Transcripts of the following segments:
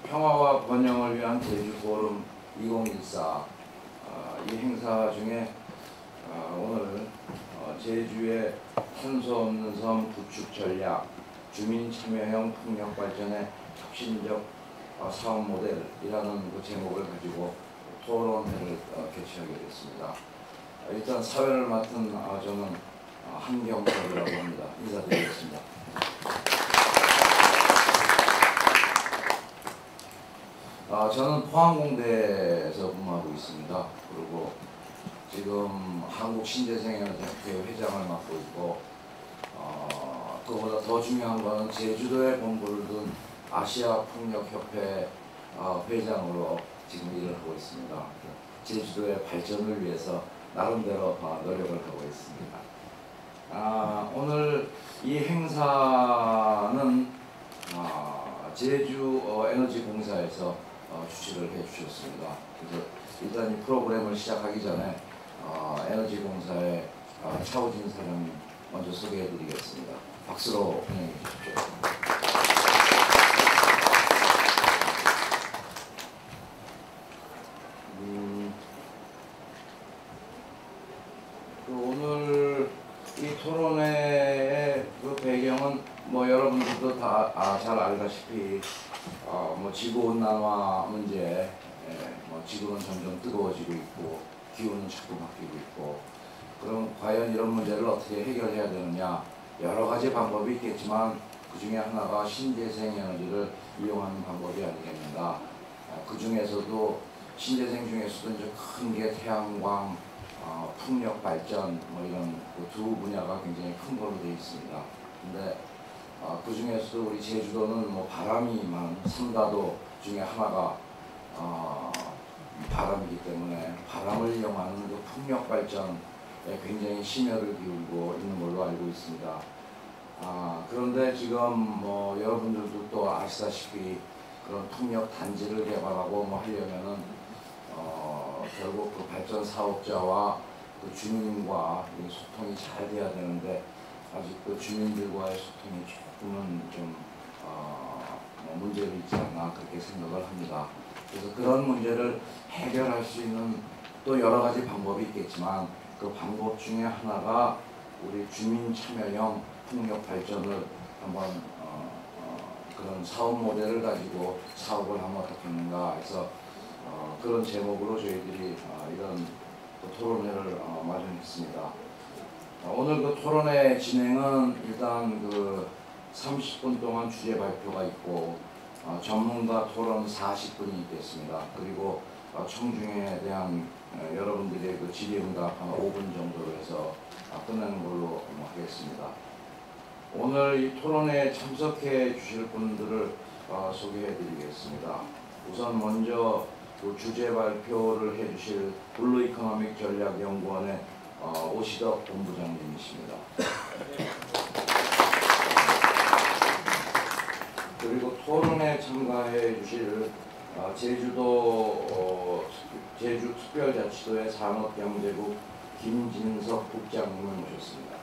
평화와 번영을 위한 제주 포럼 2014 이 행사 중에 오늘 제주의 탄소 없는 섬 구축 전략, 주민 참여형 풍력 발전의 혁신적 사업 모델이라는 그 제목을 가지고 토론회를 개최하게 됐습니다. 일단 사회를 맡은 저는 한경섭이라고 합니다. 인사드리겠습니다. 저는 포항공대에서 근무하고 있습니다. 그리고 지금 한국신재생협회 회장을 맡고 있고, 그보다 더 중요한 것은 제주도에 본부를 둔 아시아풍력협회 회장으로 지금 일을 하고 있습니다. 제주도의 발전을 위해서 나름대로 노력을 하고 있습니다. 오늘 이 행사는 제주에너지공사에서 주최를 해주셨습니다. 그래서 일단 이 프로그램을 시작하기 전에 에너지공사의 차우진 사장님 먼저 소개해드리겠습니다. 박수로 환영해 주십시오. 오늘 이 토론회의 그 배경은 여러분들도 다 잘 알다시피 지구온난화 문제, 지구는 점점 뜨거워지고 있고 기후는 자꾸 바뀌고 있고, 그럼 과연 이런 문제를 어떻게 해결해야 되느냐, 여러 가지 방법이 있겠지만 그 중에 하나가 신재생 에너지를 이용하는 방법이 아니겠는가. 그 중에서도 신재생 중에서도 이제 큰 게 태양광, 풍력 발전 이런 그 두 분야가 굉장히 큰 걸로 되어 있습니다. 근데 그 중에서도 우리 제주도는 바람이 많은 3다도 중에 하나가 바람이기 때문에 바람을 이용하는 그 풍력 발전에 굉장히 심혈을 기울이고 있는 걸로 알고 있습니다. 그런데 지금 여러분들도 또 아시다시피 그런 풍력 단지를 개발하고 하려면은 결국 그 발전 사업자와 그 주민과 소통이 잘 돼야 되는데, 아직 그 주민들과의 소통이 조금은 좀 문제가 있지 않나 그렇게 생각을 합니다. 그래서 그런 문제를 해결할 수 있는 또 여러 가지 방법이 있겠지만 그 방법 중에 하나가 우리 주민 참여형 풍력 발전을 한번 그런 사업 모델을 가지고 사업을 하면 어떻겠는가 해서 그런 제목으로 저희들이 이런 토론회를 마련했습니다. 오늘 그 토론회 진행은 일단 그 30분 동안 주제 발표가 있고 전문가 토론 40분이 있겠습니다. 그리고 청중에 대한 여러분들의 그 질의응답 한 5분 정도로 해서 끝내는 걸로 하겠습니다. 오늘 이 토론회에 참석해 주실 분들을 소개해 드리겠습니다. 우선 먼저 그 주제 발표를 해 주실 블루이코노믹 전략연구원의 오시덕 본부장님이십니다. 그리고 토론에 참가해 주실 제주특별자치도의 산업경제국 김진석 국장님을 모셨습니다.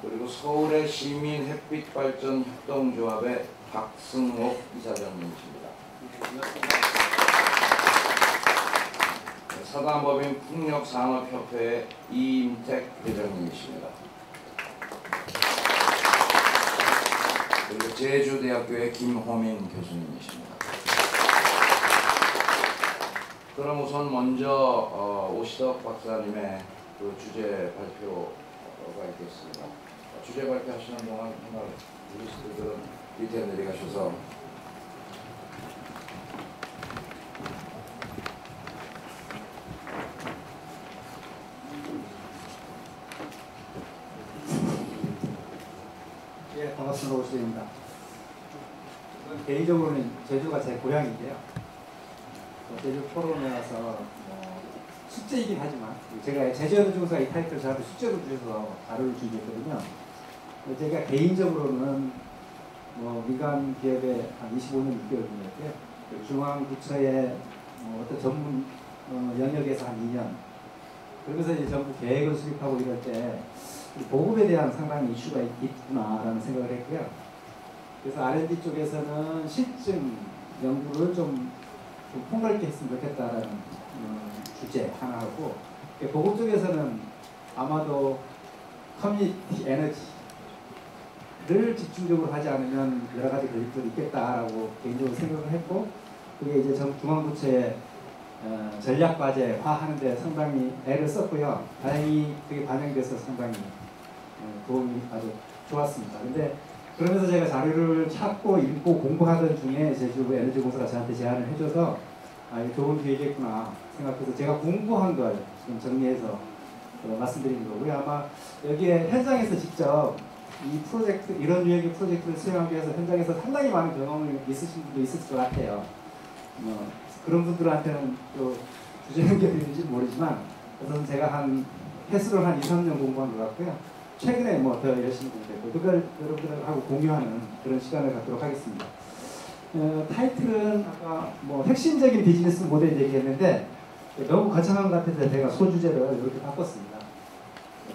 그리고 서울의 시민햇빛발전협동조합의 박승옥 이사장님이십니다. 사단법인 풍력산업협회의 이임택 회장님이십니다. 그리고 제주대학교의 김호민 교수님이십니다. 그럼 우선 먼저 오시덕 박사님의 그 주제 발표가 있겠습니다. 주제 발표하시는 동안 하나 리스트들은 밑에 내려가셔서 반갑습니다. 오시덕입니다. 개인적으로는 제주가 제 고향인데요. 제주 포럼에 와서 숙제이긴 하지만 제가 제주에너지공사 이 타이틀을 저한테 숙제로 주셔서 다룰 기회였거든요. 제가 개인적으로는 민간 기업에 한 25년 6개월 근무했고요. 중앙부처의 어떤 전문 영역에서 한 2년. 그러면서 이제 정부 계획을 수립하고 이럴 때 보급에 대한 상당히 이슈가 있구나라는 생각을 했고요. 그래서 R&D 쪽에서는 실증 연구를 좀 폭넓게 했으면 좋겠다라는 주제 하나하고, 보급 쪽에서는 아마도 커뮤니티 에너지를 집중적으로 하지 않으면 여러 가지 걸림돌이 있겠다라고 개인적으로 생각을 했고, 그게 이제 중앙부처의 전략과제 화하는데 상당히 애를 썼고요. 다행히 그게 반영돼서 상당히 도움이 아주 좋았습니다. 근데 그러면서 제가 자료를 찾고 읽고 공부하던 중에 제주 에너지공사가 저한테 제안을 해줘서 이게 좋은 기회겠구나 생각해서 제가 공부한 걸 지금 정리해서 말씀드리는 거고요. 아마 여기에 현장에서 직접 이 프로젝트, 이런 유형의 프로젝트를 수행하기 위해서 현장에서 상당히 많은 경험이 있으신 분도 있을 것 같아요. 그런 분들한테는 또 주제 연결인지 모르지만 우선 제가 한 횟수를 한 2, 3년 공부한 것 같고요. 최근에 뭐 더 열심히 공부했고 그걸 여러분들하고 공유하는 그런 시간을 갖도록 하겠습니다. 타이틀은 아까 뭐 핵심적인 비즈니스 모델 얘기했는데 너무 거창한 것 같아서 제가 소주제를 이렇게 바꿨습니다.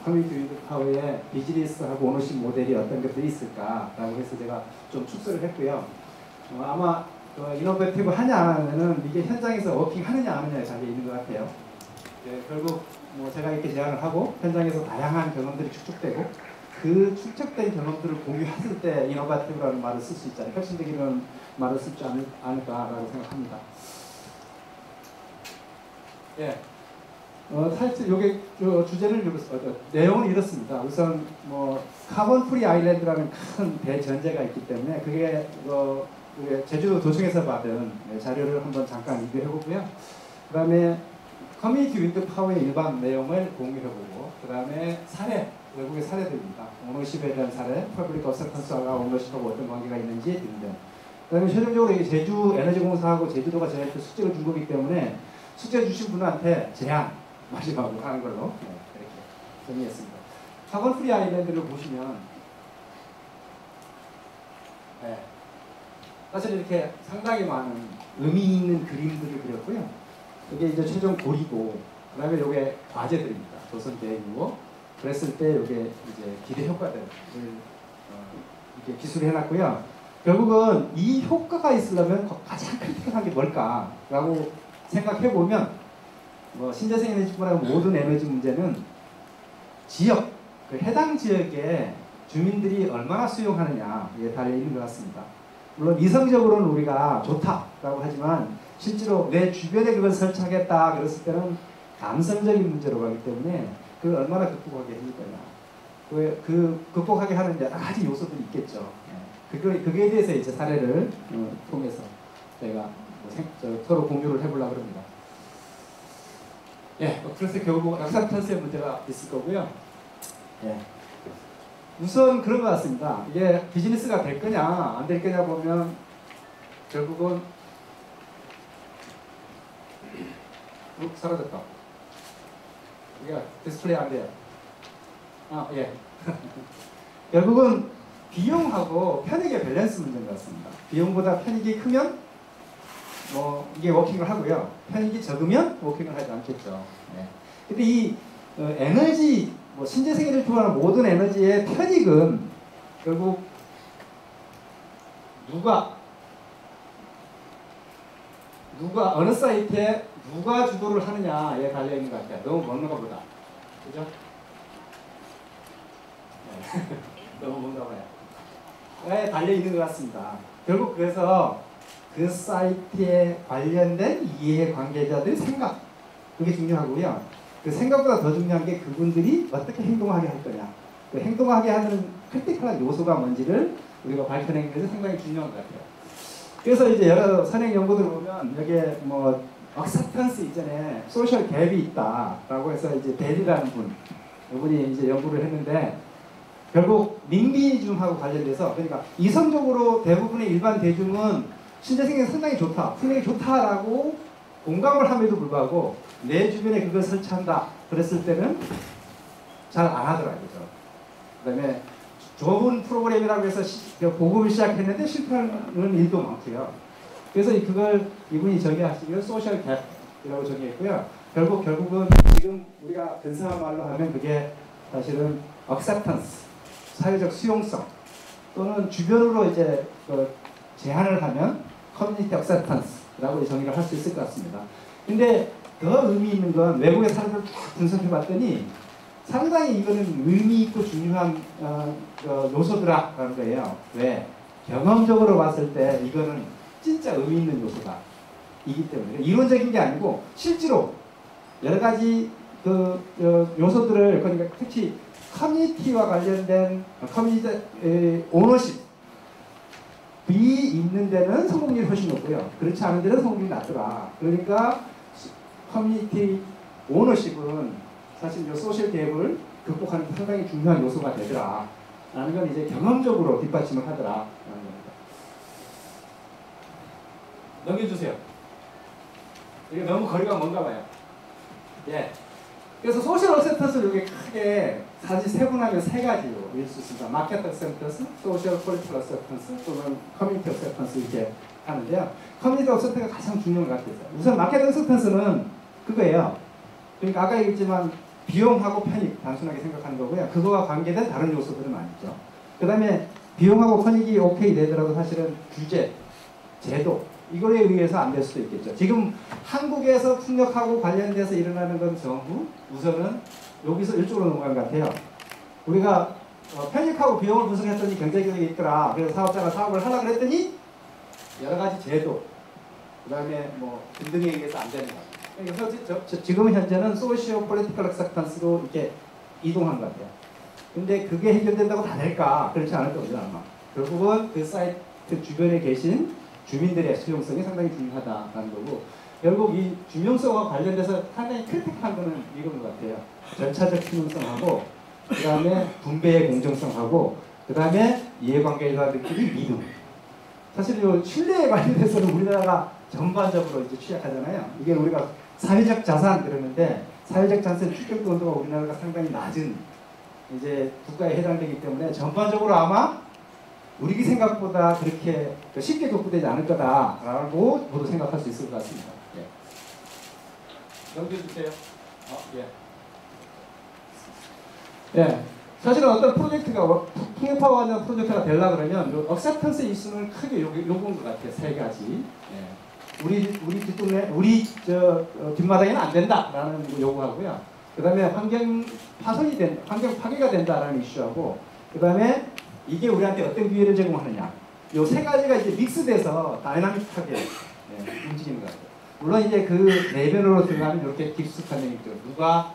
커뮤니티 윈드 파워의 비즈니스하고 오너십 모델이 어떤 것들이 있을까라고 해서 제가 좀 축소를 했고요. 아마 이노베이티브 하냐 안 하냐는 이게 현장에서 워킹하느냐 안 하느냐에 달려 있는 것 같아요. 결국 뭐 제가 이렇게 제안을 하고 현장에서 다양한 경험들이 축적되고 그 축적된 경험들을 공유했을 때 이노베이티브라는 말을 쓸 수 있잖아요. 혁신적이라는 말을 쓸 줄 않을까라고 생각합니다. 예. 타이틀 요게 주제를 내용은 이렇습니다. 우선 뭐 카본 프리 아일랜드라는 큰 대전제가 있기 때문에 그게 제주도 도청에서 받은 자료를 한번 잠깐 리뷰해보고요. 그 다음에 커뮤니티 윈드 파워의 일반 내용을 공유해보고, 그 다음에 사례, 외국의 사례들입니다. 오너십에 대한 사례, 퍼블릭 어서컨스와 오너십하고 어떤 관계가 있는지 등등. 그 다음에 최종적으로 이게 제주 에너지공사하고 제주도가 저희한테 숙제를 준 거기 때문에 숙제 주신 분한테 제안 마지막으로 하는 걸로 이렇게 정리했습니다. 카본 프리 아일랜드를 보시면 사실 이렇게 상당히 많은 의미 있는 그림들을 그렸고요. 이게 이제 최종 고리고, 그 다음에 이게 과제들입니다. 조선 계획이고, 그랬을 때 이게 이제 기대 효과들을 이렇게 기술을 해놨고요. 결국은 이 효과가 있으려면 가장 크리티컬한 게 뭘까라고 생각해 보면, 뭐 신재생 에너지뿐만 아니라 모든 에너지 문제는 지역, 그 해당 지역의 주민들이 얼마나 수용하느냐에 달려 있는 것 같습니다. 물론 이성적으로는 우리가 좋다라고 하지만 실제로 내 주변에 그걸 설치하겠다 그랬을 때는 감성적인 문제로 가기 때문에 그걸 얼마나 극복하게 해줄 거냐. 그 극복하게 하는 여러 가지 요소들이 있겠죠. 그거에 대해서 이제 사례를 통해서 저희가 서로 공유를 해보려고 합니다. 그래서 결국 액셉턴스의 문제가 있을 거고요. 우선 그런 것 같습니다. 이게 비즈니스가 될 거냐 안 될 거냐 보면 결국은 사라졌다. 이게 디스플레이 안 돼요. 결국은 비용하고 편익의 밸런스 문제인 것 같습니다. 비용보다 편익이 크면 뭐 이게 워킹을 하고요. 편익이 적으면 워킹을 하지 않겠죠. 근데 이 에너지, 뭐 신재생에너지를 포함한 모든 에너지의 편익은 결국 누가 어느 사이트에 누가 주도를 하느냐에 달려 있는 것 같아요. 너무 먼가 보다. 그죠? 너무 먼가 봐요. 달려 있는 것 같습니다. 결국 그래서 그 사이트에 관련된 이해관계자들의 생각, 그게 중요하고요. 그 생각보다 더 중요한 게 그분들이 어떻게 행동하게 할 거냐. 그 행동하게 하는 크리티컬한 요소가 뭔지를 우리가 밝혀내는 것이 상당히 중요한 것 같아요. 그래서 이제 여러 선행 연구들 보면 여기에 뭐 액셉턴스 이전에 소셜 갭이 있다라고 해서 이제 벨이라는 이분이 이제 연구를 했는데 결국 민비중하고 관련돼서, 그러니까 이성적으로 대부분의 일반 대중은 신재생이 상당히 좋다, 풍력이 좋다라고 공감을 함에도 불구하고 내 주변에 그걸 설치한다 그랬을 때는 잘 안 하더라고요. 그 다음에 좋은 프로그램이라고 해서 보급을 시작했는데 실패하는 일도 많고요. 그래서 그걸 이분이 정의하시기로 소셜 갭이라고 정의했고요. 결국은 지금 우리가 근사한 말로 하면 그게 사실은 acceptance, 사회적 수용성, 또는 주변으로 이제 제한을 하면 커뮤니티 액셉턴스라고 정의를 할 수 있을 것 같습니다. 근데 더 의미 있는 건 외국의 사례를 쭉 분석해 봤더니 상당히 이거는 의미 있고 중요한 요소더라라는 거예요. 왜? 경험적으로 봤을 때 이거는 진짜 의미 있는 요소다. 이기 때문에 이론적인 게 아니고 실제로 여러 가지 요소들을 그러니까 특히 커뮤니티와 관련된 커뮤니티 오너십이 있는 데는 성공률이 훨씬 높고요. 그렇지 않은 데는 성공률이 낮더라. 그러니까 커뮤니티 오너십은 사실 이 소셜 갭을 극복하는 데 상당히 중요한 요소가 되더라. 라는 건 이제 경험적으로 뒷받침을 하더라. 라는 겁니다. 넘겨주세요. 이게 너무 거리가 먼가 봐요. 예. 그래서 소셜 어셉턴스를 여기 크게 사실 세분하면 세 가지로 읽을 수 있습니다. 마켓 어셉턴스, 소셜 폴리티컬 어셉턴스, 또는 커뮤니티 어셉턴스 이렇게 하는데요. 커뮤니티 어셉턴스가 가장 중요한 것 같아요. 우선 마켓 어셉턴스는 그거예요. 그러니까 아까 얘기했지만 비용하고 편익 단순하게 생각하는 거고요. 그거와 관계된 다른 요소들은 아니죠. 그 다음에 비용하고 편익이 오케이 되더라도 사실은 규제, 제도 이거에 의해서 안 될 수도 있겠죠. 지금 한국에서 풍력하고 관련돼서 일어나는 건 전부 우선은 여기서 이쪽으로 넘어간 것 같아요. 우리가 편익하고 비용을 분석했더니 경제교육이 있더라. 그래서 사업자가 사업을 하려고 그랬더니 여러 가지 제도, 그 다음에 뭐 등등에 의해서 안 되는 거예요. 그래서 지금 현재는 소시오 폴리티컬 액셉턴스로 이렇게 이동한 것 같아요. 근데 그게 해결된다고 다 될까? 그렇지 않을 겁니다, 아마. 결국은 그 사이트 주변에 계신 주민들의 수용성이 상당히 중요하다는 거고, 결국 이 중요성과 관련돼서 상당히 크리틱한 거는 이건 것 같아요. 절차적 투명성하고, 그 다음에 분배의 공정성하고, 그 다음에 이해관계자들끼리 믿음. 사실 이 신뢰에 관련돼서는 우리나라가 전반적으로 이제 취약하잖아요. 이게 우리가 사회적 자산 그러는데, 사회적 자산 축적 온도가 우리나라가 상당히 낮은 이제 국가에 해당되기 때문에 전반적으로 아마 우리 생각보다 그렇게 쉽게 극복되지 않을 거다라고 모두 생각할 수 있을 것 같습니다. 예. 넘겨주세요. 예. 예. 사실은 어떤 프로젝트가 통합화하는 프로젝트가 되려고 그러면 요 억셉턴스 이슈는 크게 요구한 것 같아요. 세 가지. 예. 우리 뒷동네, 우리 뒷마당에는 안 된다라는 거 요구하고요. 그 다음에 환경 파괴가 된다라는 이슈하고, 그 다음에 이게 우리한테 어떤 기회를 제공하느냐. 요 세 가지가 이제 믹스돼서 다이나믹하게 움직이는 것 같아요. 물론 이제 그 내면으로 들어가면 이렇게 깊숙한 얘기죠. 누가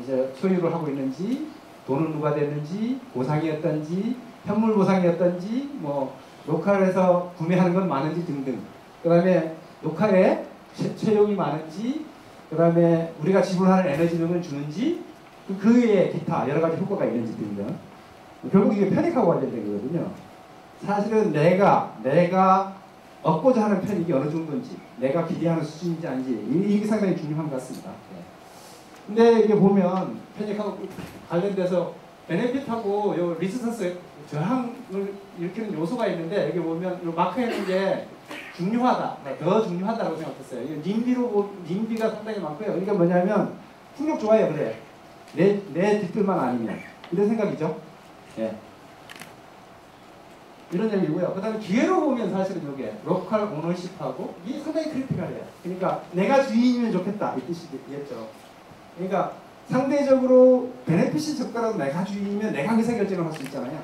이제 소유를 하고 있는지, 돈은 누가 됐는지, 보상이었던지, 현물 보상이었던지, 뭐 로컬에서 구매하는 건 많은지 등등. 그 다음에 로컬에 채용이 많은지, 그 다음에 우리가 지불하는 에너지비용을 주는지, 그 외에 기타 여러 가지 효과가 있는지 등등. 결국 이게 편익하고 관련된 거거든요. 사실은 내가 얻고자 하는 편익이 어느 정도인지, 내가 기대하는 수준인지 아닌지, 이게 상당히 중요한 것 같습니다. 근데 이게 보면 편익하고 관련돼서 베네핏하고 요 리지스턴스 저항을 일으키는 요소가 있는데, 여기 보면 요 마크해놓은 게 중요하다, 더 중요하다고 생각했어요. 님비가 상당히 많고요. 그러니까 뭐냐면 풍력 좋아요, 그래. 내 뒷뜰만 아니면 이런 생각이죠. 예. 이런 얘기고요. 그 다음에 기회로 보면 사실은 이게 로컬 오너십하고 이게 상당히 크리티컬해요. 그러니까 내가 주인이면 좋겠다 이 뜻이겠죠. 그러니까 상대적으로 베네핏이 적더라도 내가 주인이면 내가 의사결정을 할 수 있잖아요.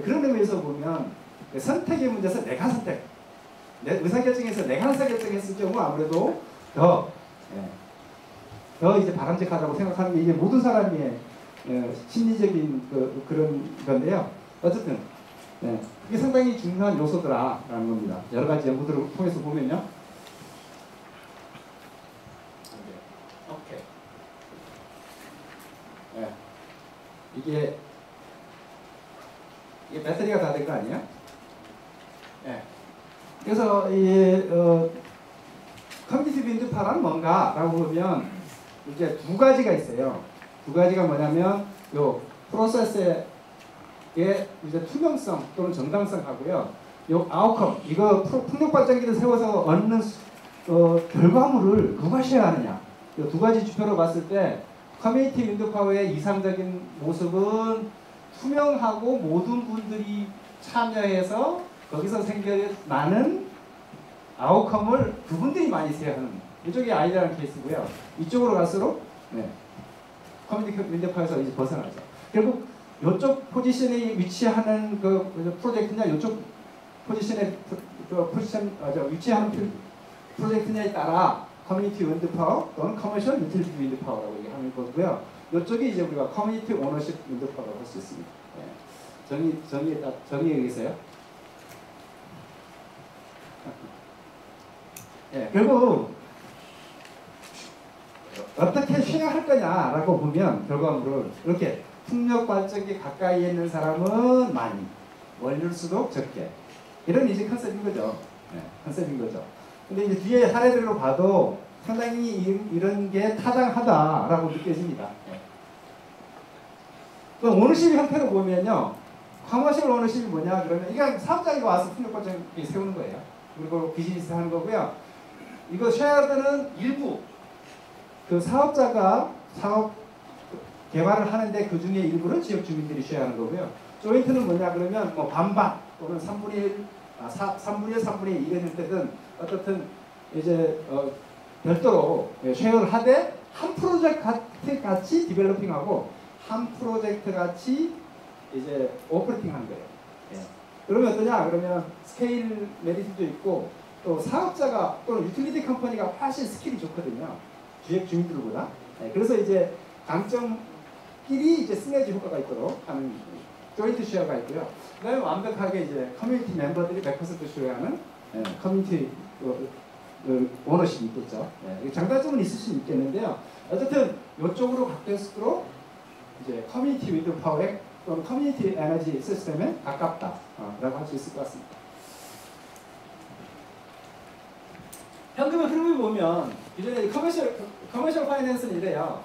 그런 의미에서 보면 선택의 문제에서 내가 선택, 내 의사결정에서 내가 의사결정했을 경우 아무래도 더 이제 바람직하다고 생각하는 게 이게 모든 사람의 심리적인 그런 건데요. 어쨌든 그게 상당히 중요한 요소더라라는 겁니다. 여러 가지 연구들을 통해서 보면요. 오케이. 이게 배터리가 다 된 거 아니에요? 그래서 이 커뮤니티 윈드파란 뭔가라고 보면 이제 두 가지가 있어요. 두 가지가 뭐냐면 요 프로세스의 이제 투명성 또는 정당성하고요. 요 아웃컴, 이거 풍력 발전기를 세워서 얻는 결과물을 누가 쉐어하느냐. 요 두 가지 지표로 봤을 때 커뮤니티 윈드파워의 이상적인 모습은 투명하고 모든 분들이 참여해서 거기서 생겨나는 아웃컴을 그분들이 많이 세하는 이쪽이 아이디어라는 케이스고요. 이쪽으로 갈수록 커뮤니티 윈드파에서 이제 벗어나죠. 결국 이쪽 포지션에 위치하는 그 프로젝트냐 이쪽 포지션에 위치하는 프로젝트냐에 따라 커뮤니티 윈드파워 또는 커머셜 유틸리티 윈드파워라고 얘기하는 거고요. 이쪽이 이제 우리가 커뮤니티 오너십 윈드파워라고 할 수 있습니다. 정의에 의해서요. 결국 어떻게 쉐어할 거냐라고 보면 결과물을 이렇게 풍력 발전기 가까이에 있는 사람은 많이, 멀릴수록 적게, 이런 이제 컨셉인 거죠. 컨셉인 거죠. 근데 이제 뒤에 사례들로 봐도 상당히 이런 게 타당하다라고 느껴집니다. 그럼 오너십 형태로 보면요, 커머셜 오너십이 뭐냐 그러면 이게 사업자가 와서 풍력 발전기 세우는 거예요. 그리고 비즈니스 하는 거고요. 이거 쉐어드는 일부 그 사업자가 사업 개발을 하는데 그 중에 일부를 지역 주민들이 쉐어하는 거고요. 조인트는 뭐냐 그러면 뭐 반반 또는 3분의 1, 3분의 1, 3분의 1이 되든 어떻든 이제 별도로 쉐어를 하되 한 프로젝트 같이 디벨로핑하고 한 프로젝트 같이 이제 오퍼레이팅하는 거예요. 그러면 어떠냐 그러면 스케일 메리트도 있고 또 사업자가 또는 유틸리티 컴퍼니가 훨씬 스킬이 좋거든요. 지역 주민들보다. 그래서 이제 강점끼리 이제 시너지 효과가 있도록 하는 조인트 쉐어가 있고요. 그다음에 완벽하게 이제 커뮤니티 멤버들이 100% 쉐어하는 커뮤니티 오너십이 있겠죠. 장단점은 있을 수 있겠는데요. 어쨌든 이쪽으로 갈수록 이제 커뮤니티 윈드 파워에 또는 커뮤니티 에너지 시스템에 가깝다라고 할 수 있을 것 같습니다. 현금의 흐름을 보면 이전에 커머셜 파이낸스는 이래요.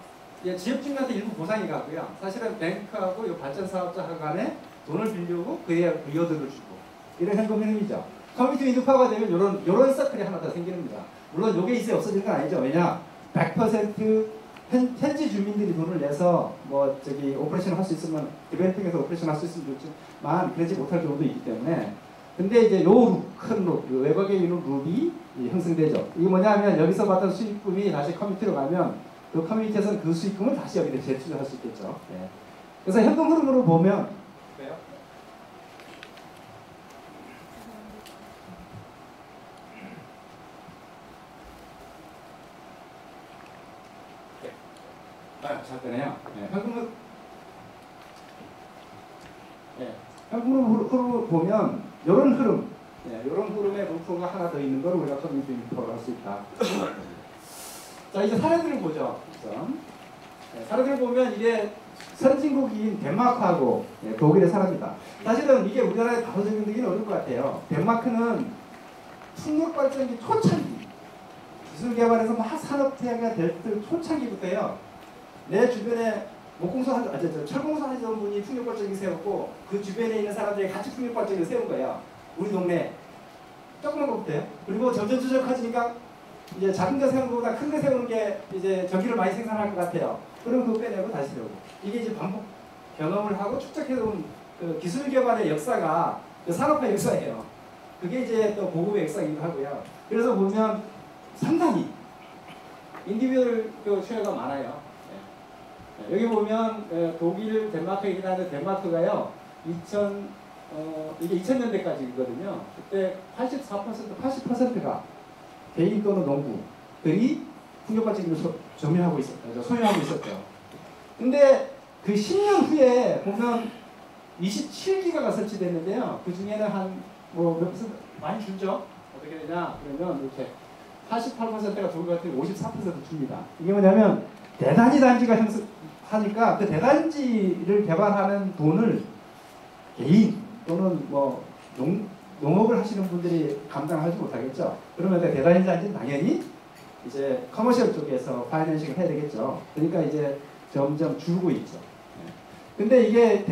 지역 주민한테 일부 보상이 가고요. 사실은 뱅크하고 이 발전 사업자 간에 돈을 빌리고 그에 리워드를 주고 이런 현금 흐름이죠. 커뮤니티 윈드파워가 되면 이런 서클이 하나 더 생기는 겁니다. 물론 이게 있어야 없어지는 건 아니죠. 왜냐 100% 현지 주민들이 돈을 내서 뭐 저기 오퍼레이션 할 수 있으면 디벨로핑에서 오퍼레이션 할 수 있으면 좋지만 그러지 못할 경우도 있기 때문에. 근데 이제 큰 룹, 외곽에 있는 룹이 형성되죠. 이게 뭐냐면 여기서 받던 수익금이 다시 커뮤니티로 가면 그 커뮤니티에서는 그 수익금을 다시 여기다 재투자할 수 있겠죠. 그래서 현금 흐름으로 보면 그래요? 잘 되네요. 현금 흐름을 보면 이런 흐름, 이런 흐름의 루프가 하나 더 있는 걸 우리가 커뮤니티 루프라고 할 수 있다. 자, 이제 사례들을 보죠. 사례들을 보면 이게 선진국인 덴마크하고 독일의 사례입니다. 사실은 이게 우리나라에 바로 적용되기는 어려울 것 같아요. 덴마크는 풍력 발전기 초창기, 기술 개발에서 막 산업체가 될 때 초창기부터요. 내 주변에 철공소 하시던 분이 풍력발전기 세웠고 그 주변에 있는 사람들이 같이 풍력발전기를 세운 거예요. 우리 동네 조그만 것부터요. 그리고 점점 커지니까 이제 작은 데 세우는 것보다 큰 데 세우는 게 이제 전기를 많이 생산할 것 같아요. 그럼 그거 빼내고 다시 세우고 이게 이제 반복 경험을 하고 축적해온 그 기술 개발의 역사가 그 산업화 역사예요. 그게 이제 또 보급의 역사이기도 하고요. 그래서 보면 상당히 인디비du얼 쉐어가 많아요. 여기 보면 독일, 덴마크이긴 한데 덴마크가요. 이게 2000년대까지거든요. 그때 80%가 개인 또는 농부들이 풍력발전기를 소유하고 있었죠. 근데 그 10년 후에 보면 27기가가 설치됐는데요. 그 중에는 몇 퍼센트 많이 줄죠. 어떻게 되냐? 그러면 이렇게 88%가 독일 같은 54% 줍니다. 이게 뭐냐면 대단지 단지가 하니까 그 대단지를 개발하는 돈을 개인 또는 뭐 농업을 하시는 분들이 감당하지 못하겠죠. 그러면 대단지 단지는 당연히 이제 커머셜 쪽에서 파이낸싱을 해야 되겠죠. 그러니까 이제 점점 줄고 있죠. 근데 이게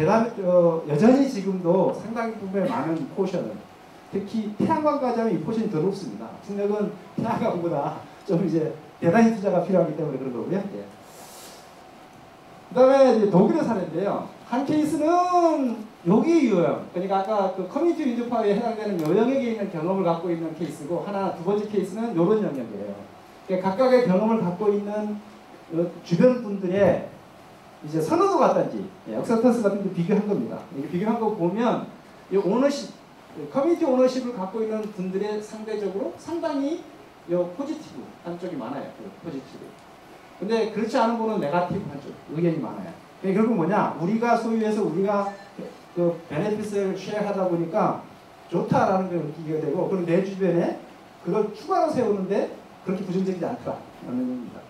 여전히 지금도 상당히 부분의 많은 포션은 특히 태양광 가자면 이 포션이 더 높습니다. 풍력은 태양광보다 좀 이제 대단히 투자가 필요하기 때문에 그런 거고요. 그 다음에 독일의 사례인데요. 한 케이스는 여기 유형, 그러니까 아까 그 커뮤니티 윈드 파워에 해당되는 요 영역에 있는 경험을 갖고 있는 케이스고 하나 두 번째 케이스는 이런 영역이에요. 그러니까 각각의 경험을 갖고 있는 주변 분들의 이제 선호도가 어떤지 액셉턴스 같은 게 비교한 겁니다. 이게 비교한 거 보면 이 오너십, 커뮤니티 오너십을 갖고 있는 분들의 상대적으로 상당히 요 포지티브 한쪽이 많아요. 포지티브. 근데 그렇지 않은 분은 네거티브 한쪽 의견이 많아요. 그러니까 결국 뭐냐? 우리가 소유해서 우리가 그 베네핏을 쉐어하다 보니까 좋다라는 걸 느끼게 되고, 그리고 내 주변에 그걸 추가로 세우는데 그렇게 부정적이지 않더라는 얘기입니다.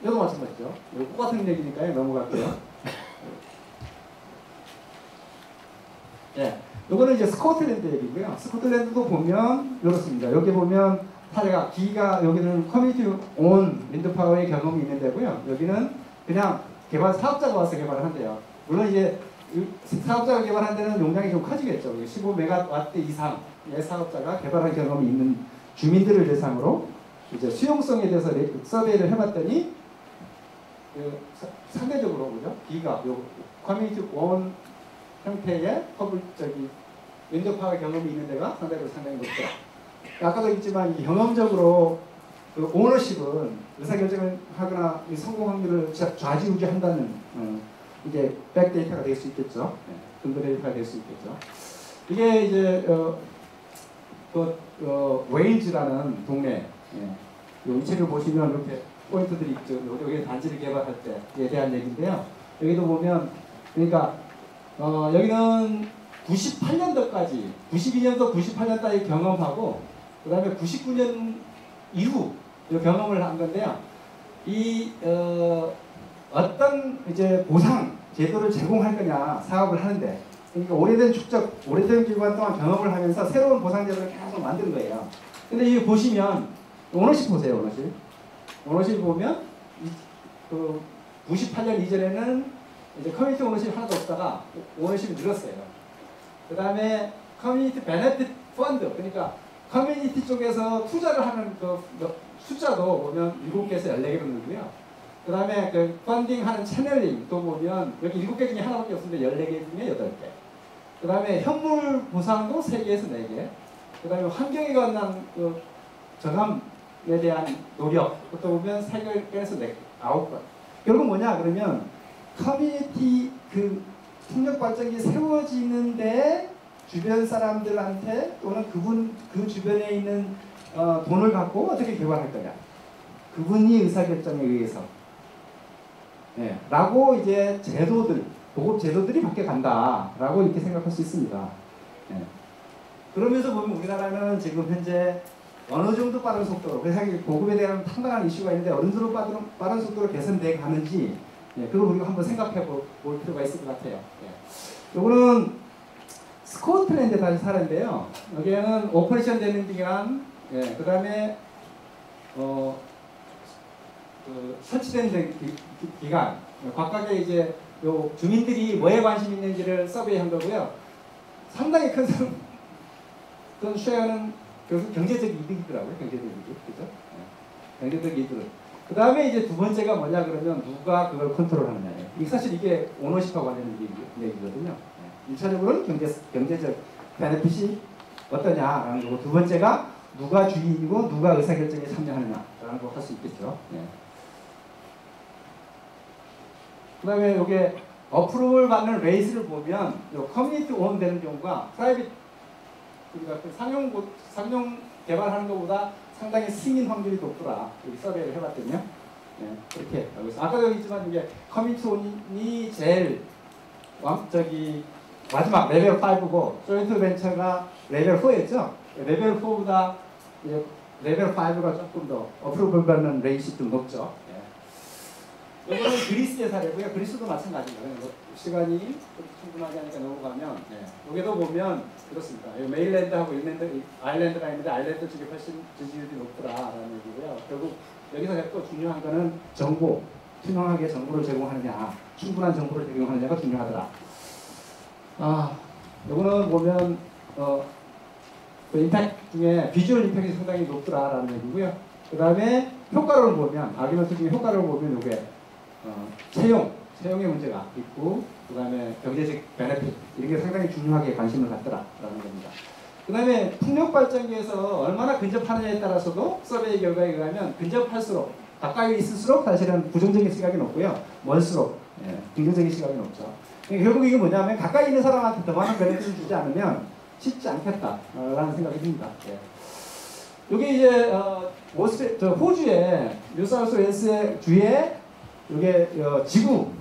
이것도 마찬가지죠. 똑같은 얘기니까요. 넘어갈게요. 네. 요거는 이제 스코틀랜드 얘기고요. 스코틀랜드도 보면 이렇습니다. 여기 보면 사례가 기가 여기는 커뮤니티 온 윈드파워의 경험이 있는 데고요. 여기는 그냥 개발 사업자가 와서 개발을 한대요. 물론 이제 사업자가 개발한 데는 용량이 좀 커지겠죠. 15메가와트 이상의 사업자가 개발한 경험이 있는 주민들을 대상으로 이제 수용성에 대해서 서베이를 해봤더니 상대적으로 그죠? 기가 요 커뮤니티 온 형태의 윈드파워 경험이 있는 데가 상당히 높죠. 아까도 있지만 경험적으로 그 오너십은 의사결정을 하거나 성공 확률을 좌지우지한다는 이게 백데이터가 될 수 있겠죠. 근거 데이터가 될 수 있겠죠. 이게 이제 웨일즈라는 동네, 이 책을 보시면 이렇게 포인트들이 있죠. 여기 단지를 개발할 때에 대한 얘기인데요. 여기도 보면 그러니까 여기는 98년도까지 92년도 98년까지 경험하고 그 다음에 99년 이후 경험을 한 건데요. 이 어떤 이제 보상 제도를 제공할 거냐 사업을 하는데, 그러니까 오래된 기간 동안 경험을 하면서 새로운 보상 제도를 계속 만든 거예요. 근데 이 보시면 오너십 보세요. 오너십 보면 그 98년 이전에는 이제 커뮤니티 오너십 하나도 없다가 오너십이 늘었어요. 그 다음에 커뮤니티 베네핏 펀드, 그러니까 커뮤니티 쪽에서 투자를 하는 그 숫자도 보면 7개에서 14개로 늘고요. 그 다음에 그 펀딩하는 채널링 또 보면 여기 7개 중에 하나밖에 없는데 14개 중에 8개. 그 다음에 현물 보상도 3개에서 4개. 그 다음에 환경에 관한 그 저감에 대한 노력 그것도 보면 3개에서 9건. 결국 뭐냐 그러면 커뮤니티 그 풍력 발전이 세워지는데 주변 사람들한테 또는 그 주변에 있는 돈을 갖고 어떻게 개발할 거냐. 그분이 의사결정에 의해서. 라고 이제 보급 제도들이 바뀌어간다라고 이렇게 생각할 수 있습니다. 그러면서 보면 우리나라는 지금 현재 어느 정도 빠른 속도로, 그래서 보급에 대한 상당한 이슈가 있는데 어느 정도 빠른 속도로 개선돼 가는지, 그걸 우리가 한번 생각해 볼 필요가 있을 것 같아요. 요거는 스코틀랜드 다시 사례인데요. 여기에는 오퍼레이션 되는 기간, 그 다음에 설치된 기간, 각각의 이제 요 주민들이 뭐에 관심 있는지를 서베이한 거고요. 상당히 큰 쉐어는 경제적 이득이더라고요. 경제적 이득, 그죠? 경제적 이득. 그 다음에 이제 두 번째가 뭐냐 그러면 누가 그걸 컨트롤하느냐예요. 사실 이게 오너십하고 관련된 얘기거든요. 1차적으로는 경제적 베네핏이 어떠냐라는 거고, 두 번째가 누가 주인이고 누가 의사결정에 참여하느냐라는 거 할 수 있겠죠. 그 다음에 이게 어프로벌 받는 레이스를 보면 커뮤니티 온 되는 경우가 프라이빗, 우리가 그 상용 개발하는 것보다 상당히 승인 확률이 높더라. 여기 서베이를 해봤더니요. 그렇게 알고 있어요. 아까도 얘기했지만 이게 커뮤니티 온이 제일 마지막 레벨 5고 조인트 벤처가 레벨 4였죠. 레벨 4보다 레벨 5가 조금 더 어프로벌 받는 레이스 좀 높죠. 이거는 그리스의 사례고요. 그리스도 마찬가지입니다. 시간이 충분하지 않으니까 넘어가면, 여기도 보면 그렇습니다. 메일랜드하고 아일랜드가 있는데 아일랜드 쪽이 훨씬 지지율이 높더라라는 얘기고요. 결국 여기서 또 중요한 거는 정보, 투명하게 정보를 제공하느냐, 충분한 정보를 제공하느냐가 중요하더라. 요거는 보면 그 임팩트 중에 비주얼 임팩트이 상당히 높더라라는 얘기고요. 그 다음에 효과를 보면, 아기먼트 중에 효과를 보면 요게 채용 채용의 문제가 있고 그다음에 경제적 베네핏 이런 게 상당히 중요하게 관심을 갖더라라는 겁니다. 그다음에 풍력발전기에서 얼마나 근접하느냐에 따라서도 서베이 결과에 의하면 근접할수록 가까이 있을수록 사실은 부정적인 시각이 높고요. 멀수록 긍정적인 시각이 높죠. 결국 이게 뭐냐면 가까이 있는 사람한테 더 많은 베네핏을 주지 않으면 쉽지 않겠다라는 생각이 듭니다. 여기 이제 호주의 뉴사우스웨일스 주에 이게 지구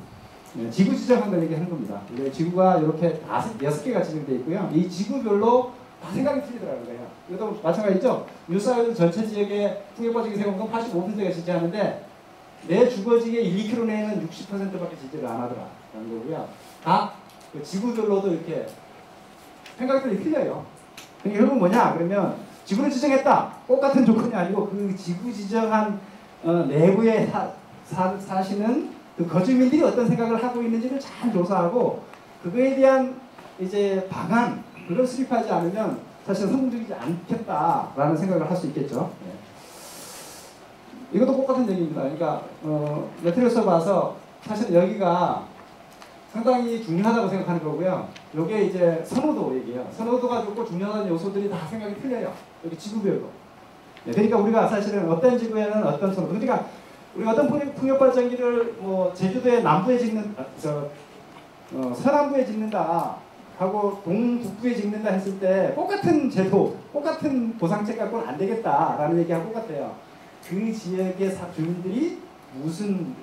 지정한다는 얘기 하는 겁니다. 이게 지구가 이렇게 6개가 지정되어 있고요. 이 지구별로 다 생각이 틀리더라고요. 이것도 마찬가지죠. 뉴사우스 전체 지역의 풍력발전기 세공은 85%가 지지하는데 내 주거지의 1, 2km 내에는 60%밖에 지지를 안 하더라라는 거고요. 각 그 지구별로도 이렇게 생각들이 틀려요. 그러니까 결국 뭐냐? 그러면 지구를 지정했다. 똑같은 조건이 아니고 그 지구 지정한 내부에 사시는 그 거주민들이 어떤 생각을 하고 있는지를 잘 조사하고 그거에 대한 이제 방안 그걸 수립하지 않으면 사실 성공적이지 않겠다라는 생각을 할 수 있겠죠. 이것도 똑같은 얘기입니다. 그러니까 매트리어스 봐서 사실 여기가 상당히 중요하다고 생각하는 거고요. 이게 이제 선호도 얘기예요. 선호도가 좋고 중요한 요소들이 다 생각이 틀려요. 여기 지구별로. 그러니까 우리가 사실은 어떤 지구에는 어떤 선호도. 그러니까 우리가 어떤 풍력발전기를 뭐 제주도의 남부에 짓는, 서남부에 짓는다 하고 동북부에 짓는다 했을 때 똑같은 제도, 똑같은 보상책 갖고는 안 되겠다라는 얘기하고 똑같아요. 그 지역의 주민들이 무슨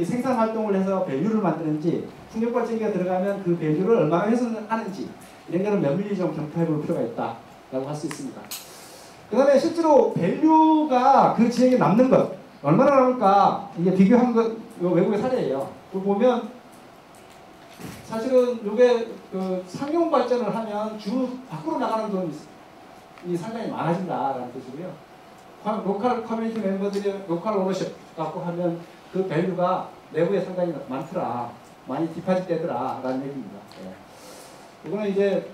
생산 활동을 해서 밸류를 만드는지, 풍력발전기가 들어가면 그 밸류를 얼마나 훼손하는지 이런 거는 면밀히 좀 검토해 볼 필요가 있다라고 할 수 있습니다. 그 다음에 실제로 밸류가 그 지역에 남는 것 얼마나 남을까 이게 비교한 것 외국의 사례예요. 그걸 보면 사실은 이게 그 상용 발전을 하면 주 밖으로 나가는 돈이 상당히 많아진다라는 뜻이고요. 로컬 커뮤니티 멤버들이 로컬 오너십 갖고 하면 그 밸류가 내부에 상당히 많더라, 많이 디파짓 되더라 라는 얘기입니다. 이거는 이제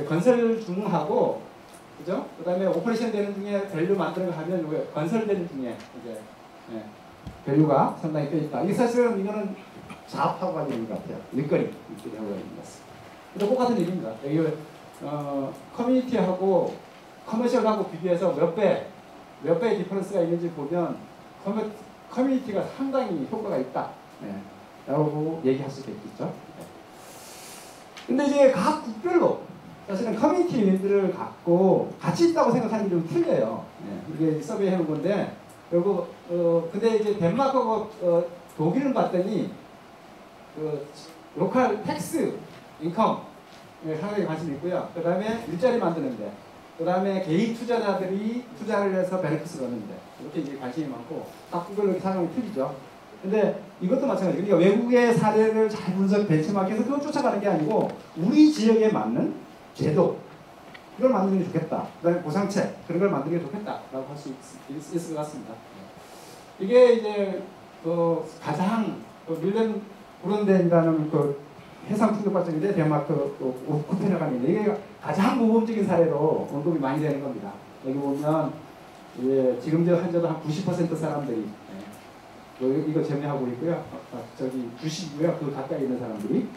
건설 중하고 그죠? 그 다음에 오퍼레이션 되는 중에 밸류 만드는 거 하면 이게 건설되는 중에 이제 밸류가 상당히 꽤 있다. 이게 사실은 이거는 사업하고 관련된 것 같아요. 일거리 하고 관련된 것 같습니다. 근데 똑같은 얘기입니다. 여기 커뮤니티하고 커머셜하고 비교해서 몇 배의 디퍼런스가 있는지 보면 커뮤니티가 상당히 효과가 있다. 라고 얘기할 수 있겠죠. 근데 이제 각 국별로 사실은 커뮤니티 유닛들을 갖고 같이 있다고 생각하는 게 좀 틀려요. 이게 서베이 해놓은 건데, 그리고 근데 이제 덴마크하고 독일은 봤더니 로컬 텍스 인컴 상당히 관심이 있고요. 그 다음에 일자리 만드는데, 그 다음에 개인 투자자들이 투자를 해서 베네핏을 얻는데, 이렇게 이제 관심이 많고 각 국별로 상황이 틀리죠. 근데 이것도 마찬가지. 그러니까 외국의 사례를 잘 분석 벤치마크해서 그걸 쫓아가는 게 아니고 우리 지역에 맞는 제도 이걸 만드는 게 좋겠다. 그 다음에 보상책 그런 걸 만드는 게 좋겠다라고 할 수 있을 것 같습니다. 이게 이제 가장 밀렌 브론덴이라는 해상 풍력발전인데 덴마크 코펜하겐인데 이게 가장 모범적인 사례로 언급이 많이 되는 겁니다. 여기 보면 지금 현재도 한 90% 사람들이 이거 제외하고 있고요. 저기 90이고요. 그 가까이 있는 사람들이.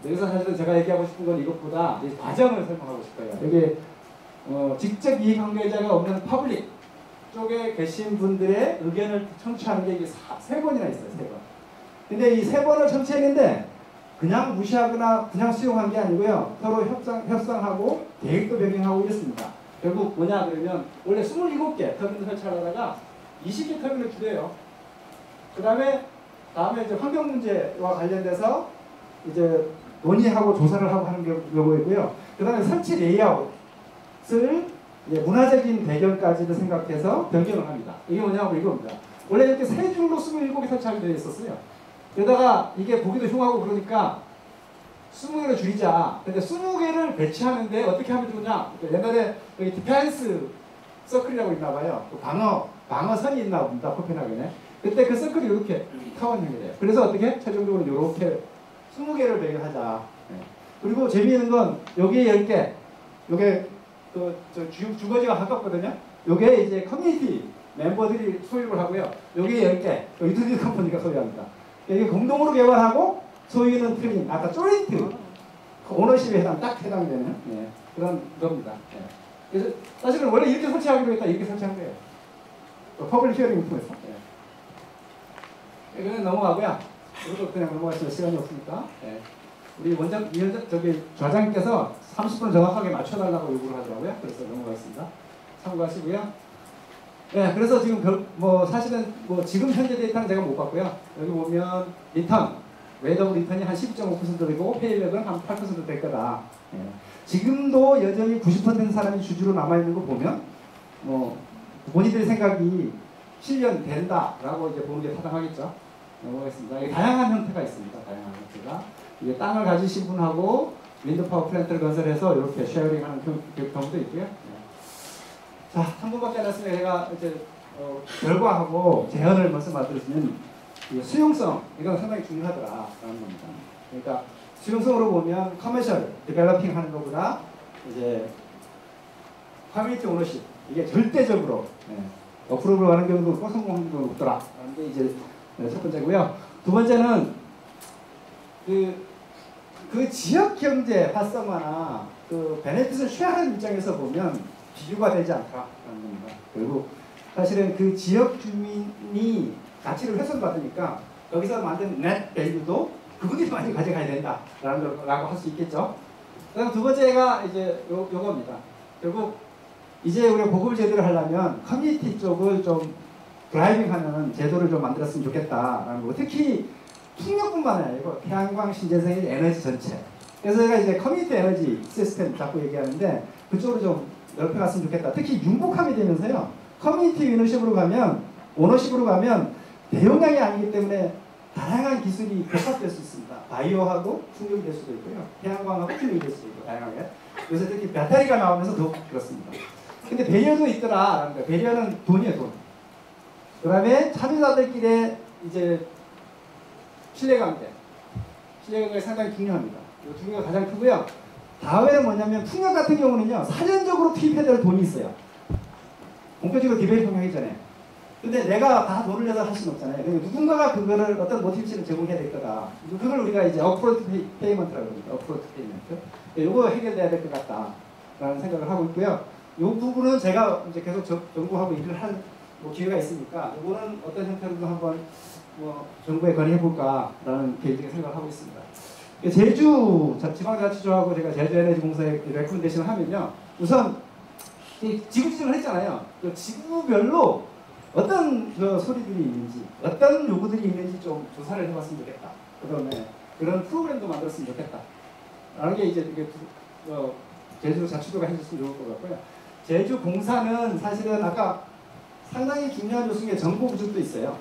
여기서 사실은 제가 얘기하고 싶은 건 이것보다 이 과정을 설명하고 싶어요. 여기 직접 이익 관계자가 없는 퍼블릭 쪽에 계신 분들의 의견을 청취하는 게 이게 3번이나 있어요. 3번. 근데 이 3번을 청취했는데 그냥 무시하거나 그냥 수용한 게 아니고요. 서로 협상하고 계획도 변경하고 이랬습니다. 결국 뭐냐 그러면 원래 27개 터빈을 설치하다가 20개 터빈을 줄여요. 그 다음에 이제 환경 문제와 관련돼서 이제 논의하고 조사를 하고 하는 경우이고요. 그 다음에 설치 레이아웃을 문화적인 배경까지도 생각해서 변경을 합니다. 이게 뭐냐고 이겁니다. 원래 이렇게 세 줄로 27개 설치하게 되어 있었어요. 그러다가 이게 보기도 흉하고 그러니까 20개를 줄이자. 근데 20개를 배치하는데 어떻게 하면 좋냐? 옛날에 여기 디펜스 서클이라고 있나 봐요. 방어선이 있나 봅니다. 코펜하겐에. 그때 그 서클이 이렇게 타원형이 돼요. 그래서 어떻게? 최종적으로 이렇게 20개를 배경하자. 그리고 재미있는 건 여기에 10개. 요게 주거지가 가깝거든요. 요게 이제 커뮤니티 멤버들이 소유를 하고요. 여기 10개, 유튜브 컴퍼니가 소유합니다. 이게 공동으로 개발하고 소유는 틀린, 아까 조인트 오너십에 딱 해당되는 그런 겁니다. 그래서 사실은 원래 이렇게 설치하기로 했다, 이렇게 설치한 거예요. 퍼블릭 히어링을 통해서. 그냥 넘어가고요. 그리고 그냥 넘어가시면 시간이 없으니까. 우리 저기 좌장님께서 30분 정확하게 맞춰달라고 요구를 하더라고요. 그래서 넘어가겠습니다. 참고하시고요. 그래서 지금 사실은 지금 현재 데이터는 제가 못 봤고요. 여기 보면 리턴, 웨이더블 리턴이 한 12.5% 되고 페이백은 한 8% 될 거다. 지금도 여전히 90% 사람이 주주로 남아있는 거 보면 본인들의 생각이 실현된다라고 이제 보는 게 타당하겠죠. 넘어가겠습니다. 다양한 형태가 있습니다. 다양한 형태가. 이게 땅을 가지신 분하고 윈드 파워 플랜트를 건설해서 이렇게 쉐어링하는 경우도 있고요. 자, 3분밖에 안 났으니까 제가 이제 결과하고 제언을 말씀드리면 수용성, 이건 상당히 중요하더라라는 겁니다. 그러니까 수용성으로 보면 커머셜 디벨로핑 하는 것보다 이제 커뮤니티 오너십, 이게 절대적으로 어프로브를 하는 경우도 없고 성공하는 경우도 없더라라는 게 이제 첫 번째고요. 두 번째는 그 지역 경제 활성화나 그 베네핏을 쉐어하는 입장에서 보면 비교가 되지 않다라는 겁니다. 결국 사실은 그 지역 주민이 가치를 훼손받으니까 여기서 만든 넷 밸류도 그분들이 많이 가져가야 된다라는 거라고 할 수 있겠죠. 그다음 두 번째가 이제 요겁니다. 결국 이제 우리가 보급을 제대로 하려면 커뮤니티 쪽을 좀 드라이빙하는 제도를 좀 만들었으면 좋겠다라는 거. 특히 풍력뿐만 아니고 태양광, 신재생의 에너지 전체. 그래서 제가 이제 커뮤니티 에너지 시스템 자꾸 얘기하는데 그쪽으로 좀 넓혀갔으면 좋겠다. 특히 융복함이 되면서요. 커뮤니티 오너십으로 가면 대용량이 아니기 때문에 다양한 기술이 복합될 수 있습니다. 바이오하고 풍력이 될 수도 있고요. 태양광하고 풍력이 될 수도 있고 다양하게. 그래서 특히 배터리가 나오면서 더욱 그렇습니다. 근데 배려도 있더라. 배려는 돈이에요, 돈. 그 다음에 참여자들끼리 이제 신뢰관계가 상당히 중요합니다. 이 두 개가 가장 크고요. 다음에는 뭐냐면 풍력 같은 경우는요. 사전적으로 투입해야 될 돈이 있어요. 본격적으로 디벨롭 하기 전에. 근데 내가 다 돈을 내서 할 수는 없잖아요. 그러니까 누군가가 그거를 어떤 모티브를 제공해야 될 거다. 그걸 우리가 이제 어프로트 페이먼트라고 합니다. 어프로트 페이먼트. 요거 해결돼야 될 것 같다라는 생각을 하고 있고요. 이 부분은 제가 이제 계속 연구하고 일을 할 기회가 있으니까 이거는 어떤 형태로도 한번 정부에 건의해볼까라는 계획적인 생각을 하고 있습니다. 제주 지방자치조하고 제가 제주에너지공사에 레코멘데이션을 하면요. 우선 지구 지정을 했잖아요. 그 지구별로 어떤 소리들이 있는지, 어떤 요구들이 있는지 좀 조사를 해봤으면 좋겠다. 그다음에 그런 프로그램도 만들었으면 좋겠다. 라는 게 이제 제주 자치도가 해줬으면 좋을 것 같고요. 제주공사는 사실은 아까 상당히 중요한 요소인 게 정보 부족도 있어요.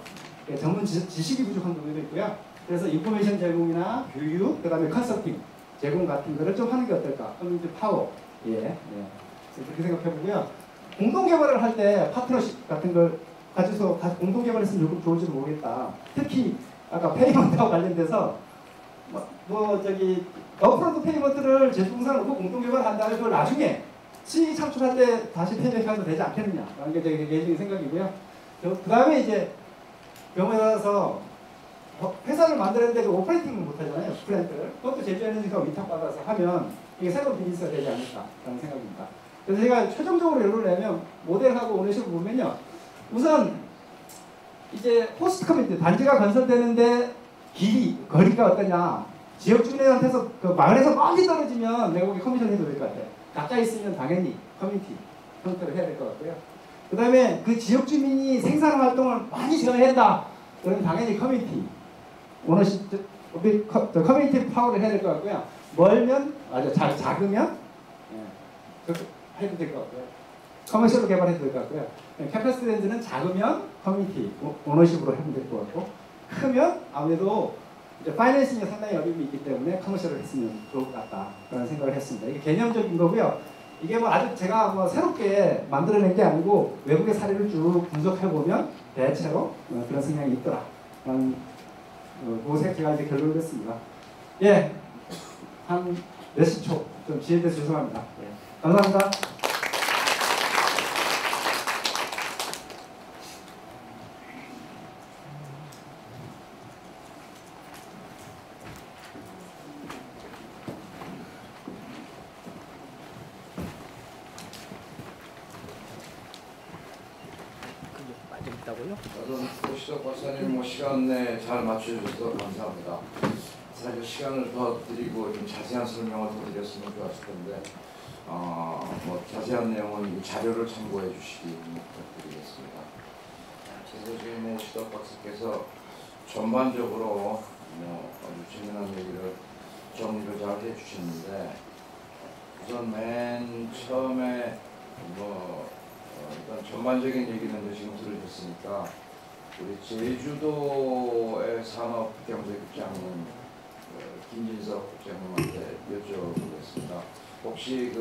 전문 지식이 부족한 부분도 있고요. 그래서 인포메이션 제공이나 교육, 그 다음에 컨설팅 제공 같은 거를 좀 하는 게 어떨까? 커뮤니티 파워. 그렇게 생각해보고요. 공동개발을 할 때 파트너십 같은 걸 가지고 공동개발했으면 좋을지 모르겠다. 특히 아까 페이먼트와 관련돼서 어프로드 페이먼트를 제주공사를 놓고 공동개발한다면 그걸 나중에 수익 창출할 때 다시 페이백해도 되지 않겠느냐. 라는 게 제 개인적인 생각이고요. 그 다음에 이제 경우에 따라서 회사를 만드는데 그 오퍼레이팅을 못하잖아요. 플랜트를. 그것도 제주에너지가 위탁받아서 하면 이게 새로운 비즈니스가 되지 않을까라는 생각입니다. 그래서 제가 최종적으로 연구를 내면 모델하고 오너십을 보면요. 우선 이제 호스트 커뮤니티, 단지가 건설되는데 거리가 어떠냐. 지역 주민한테서 그 마을에서 멀리 떨어지면 내가 보기 커미션 해도 될 것 같아요. 가까이 있으면 당연히 커뮤니티 형태로 해야 될 것 같고요. 그 다음에 그 지역 주민이 생산 활동을 많이 제어해야 한다. 그러면 당연히 커뮤니티 오너십, 커뮤니티 파워를 해야 될 것 같고요. 멀면, 작으면 해도 될 것 같고요. 커머셜로 개발해도 될 것 같고요. 캐패시티 렌즈는 작으면 커뮤니티 오너십으로 하면 될 것 같고, 크면 아무래도 이제 파이낸싱에 상당히 어려움이 있기 때문에 커머셜을 했으면 좋을 것 같다라는 생각을 했습니다. 이게 개념적인 거고요. 이게 아주 제가 새롭게 만들어낸 게 아니고 외국의 사례를 쭉 분석해보면 대체로 그런 성향이 있더라. 그것에 제가 이제 결론을 냈습니다. 한 몇십 초 좀 지연돼서 죄송합니다. 감사합니다. 있더라고요. 저는 오시덕 박사님 뭐 시간 내에 잘 맞춰주셔서 감사합니다. 사실 시간을 더 드리고 좀 자세한 설명을 더 드렸으면 좋았을 텐데 뭐 자세한 내용은 이 자료를 참고해 주시기 부탁드리겠습니다. 그래서 지금 오시덕 박사께서 전반적으로 아주 재미난 얘기를 정리를 잘 해주셨는데 우선 맨 처음에 일단 전반적인 얘기는 지금 들으셨으니까 우리 제주도의 산업경제국장님 김진석 국장님한테 여쭤보겠습니다. 혹시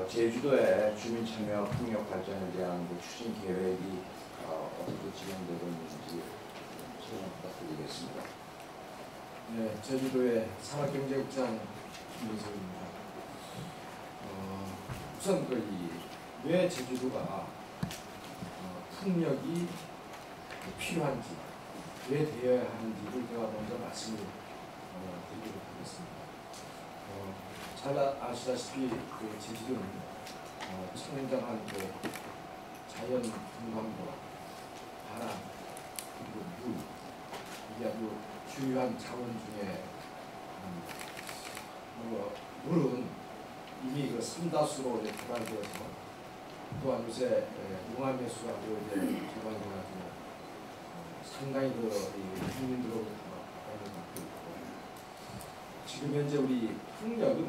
제주도의 주민 참여 풍력 발전에 대한 추진 계획이 어떻게 진행되고 있는지 설명 부탁드리겠습니다. 네, 제주도의 산업경제국장 김민석입니다. 우선 왜 제주도가 풍력이 필요한지, 왜 되어야 하는지를 제가 먼저 말씀을 드리도록 하겠습니다. 잘 아시다시피 제주도는 청량한 자연 풍광과 바람, 그리고 물, 이게 아주 중요한 자원 중에 물은 이미 삼다수로 개발되어서 또한 요새 용암해수라고 개발돼가지고 상당히 국민들로부터 관심을 받고 있고, 지금 현재 우리 풍력은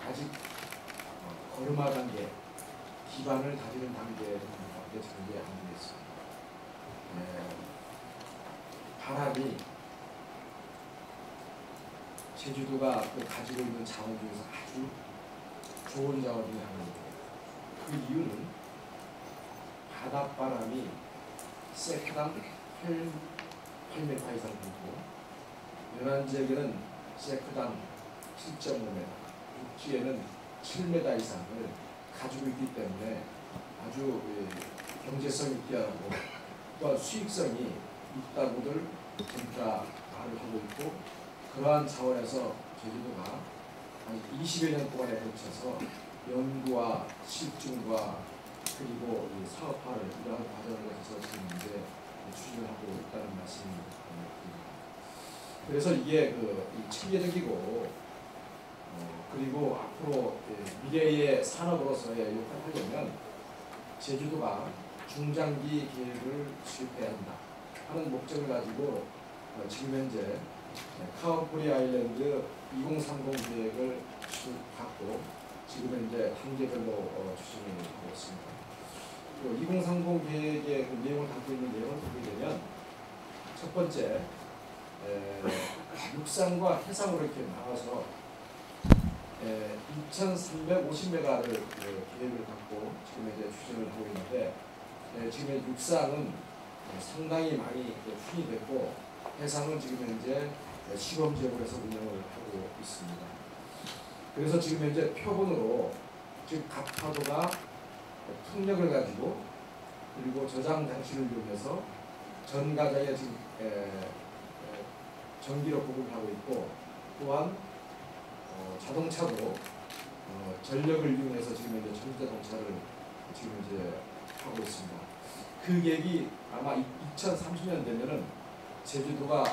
아직 걸음마 단계, 기반을 다지는 단계밖에 전개 안 되어 있습니다. 바람이 제주도가 가지고 있는 자원 중에서 아주 좋은 자원 중에 하나입니다. 그 이유는 바닷바람이 세크당 8m 이상 불고 연안지역에는 세크당 7.5m, 육지에는 7m 이상을 가지고 있기 때문에 아주 경제성이 뛰어나고 또한 수익성이 있다고들 진짜 말을 하고 있고, 그러한 차원에서 제주도가 한 20여 년 동안에 걸쳐서 연구와 실증과 그리고 사업화를 이러한 과정을 거쳐서 지금 이제 추진을 하고 있다는 말씀입니다. 그래서 이게 체계적이고 그리고 앞으로 미래의 산업으로서의 역할을 하려면 제주도가 중장기 계획을 수립해야 한다 하는 목적을 가지고 지금 현재 카운프리 아일랜드 2030 계획을 갖고 지금 현재 단계별로 추진을 하고 있습니다. 2030 계획의 내용을 갖고 있는 내용을 보게 되면 첫 번째, 육상과 해상으로 이렇게 나가서 2,350메가를 계획을 갖고 지금 이제 추진을 하고 있는데, 지금 육상은 상당히 많이 추진이 됐고 해상은 지금 현재 시범지역으로 해서 운영을 하고 있습니다. 그래서 지금 현재 표본으로 즉 각파도가 풍력을 가지고 그리고 저장 장치를 이용해서 전 가정에 지금 전기로 공급을 하고 있고, 또한 자동차도 전력을 이용해서 지금 현재 전기자동차를 지금 이제 하고 있습니다. 그 계획이 아마 2030년 되면은 제주도가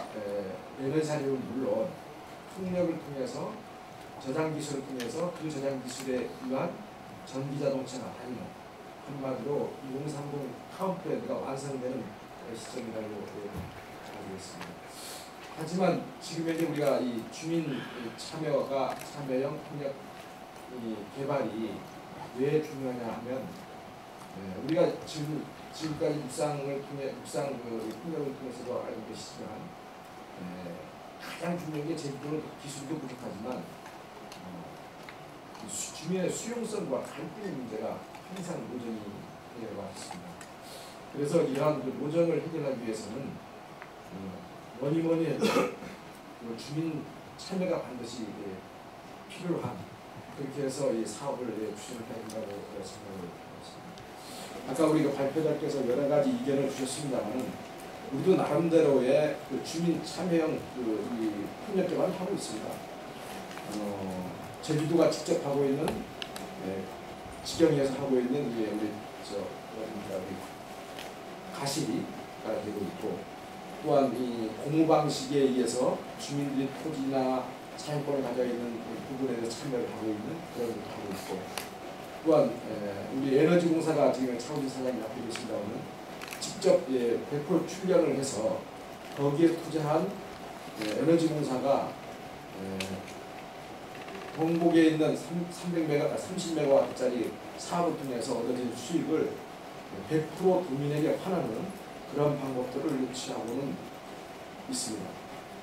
에너지사업은 물론 풍력을 통해서 저장 기술을 통해서 그 저장 기술에 의한 전기자동차가 다니는, 한마디로 2030 카운트랜드가 완성되는 시점이라고 알고 있습니다. 하지만 지금 현재 우리가 이 주민 참여형 풍력 개발이 왜 중요하냐 하면, 우리가 지금까지 풍력을 통해서도 알고 계시지만 가장 중요한 게 제주도는 기술도 부족하지만 주민의 수용성과 갈등 문제가 항상 노정이 해결되었습니다. 그래서 이러한 노정을 해결하기 위해서는 뭐니 해도 주민 참여가 반드시 필요한, 그렇게 해서 이 사업을 추진해야 된다고 생각을 했습니다. 아까 우리가 발표자께서 여러 가지 의견을 주셨습니다만, 우리도 나름대로의 주민 참여형 이 풍력 개발을 하고 있습니다. 제주도가 직접 하고 있는 직영에서 하고 있는 우리 가시가 되고 있고 또한 이 공무 방식에 의해서 주민들이 토지나 사용권을 가지고 있는 부분에 대해서 참여를 하고 있는 그런 것도 하고 있고 또한 우리 에너지공사가 지금 차우진 사장님 앞에 계신다고는 직접 100% 출연을 해서 거기에 투자한 에너지공사가 동북에 있는 30메가와트짜리 사업을 통해서 얻어진 수익을 100% 도민에게 환원하는 그런 방법들을 취하고는 있습니다.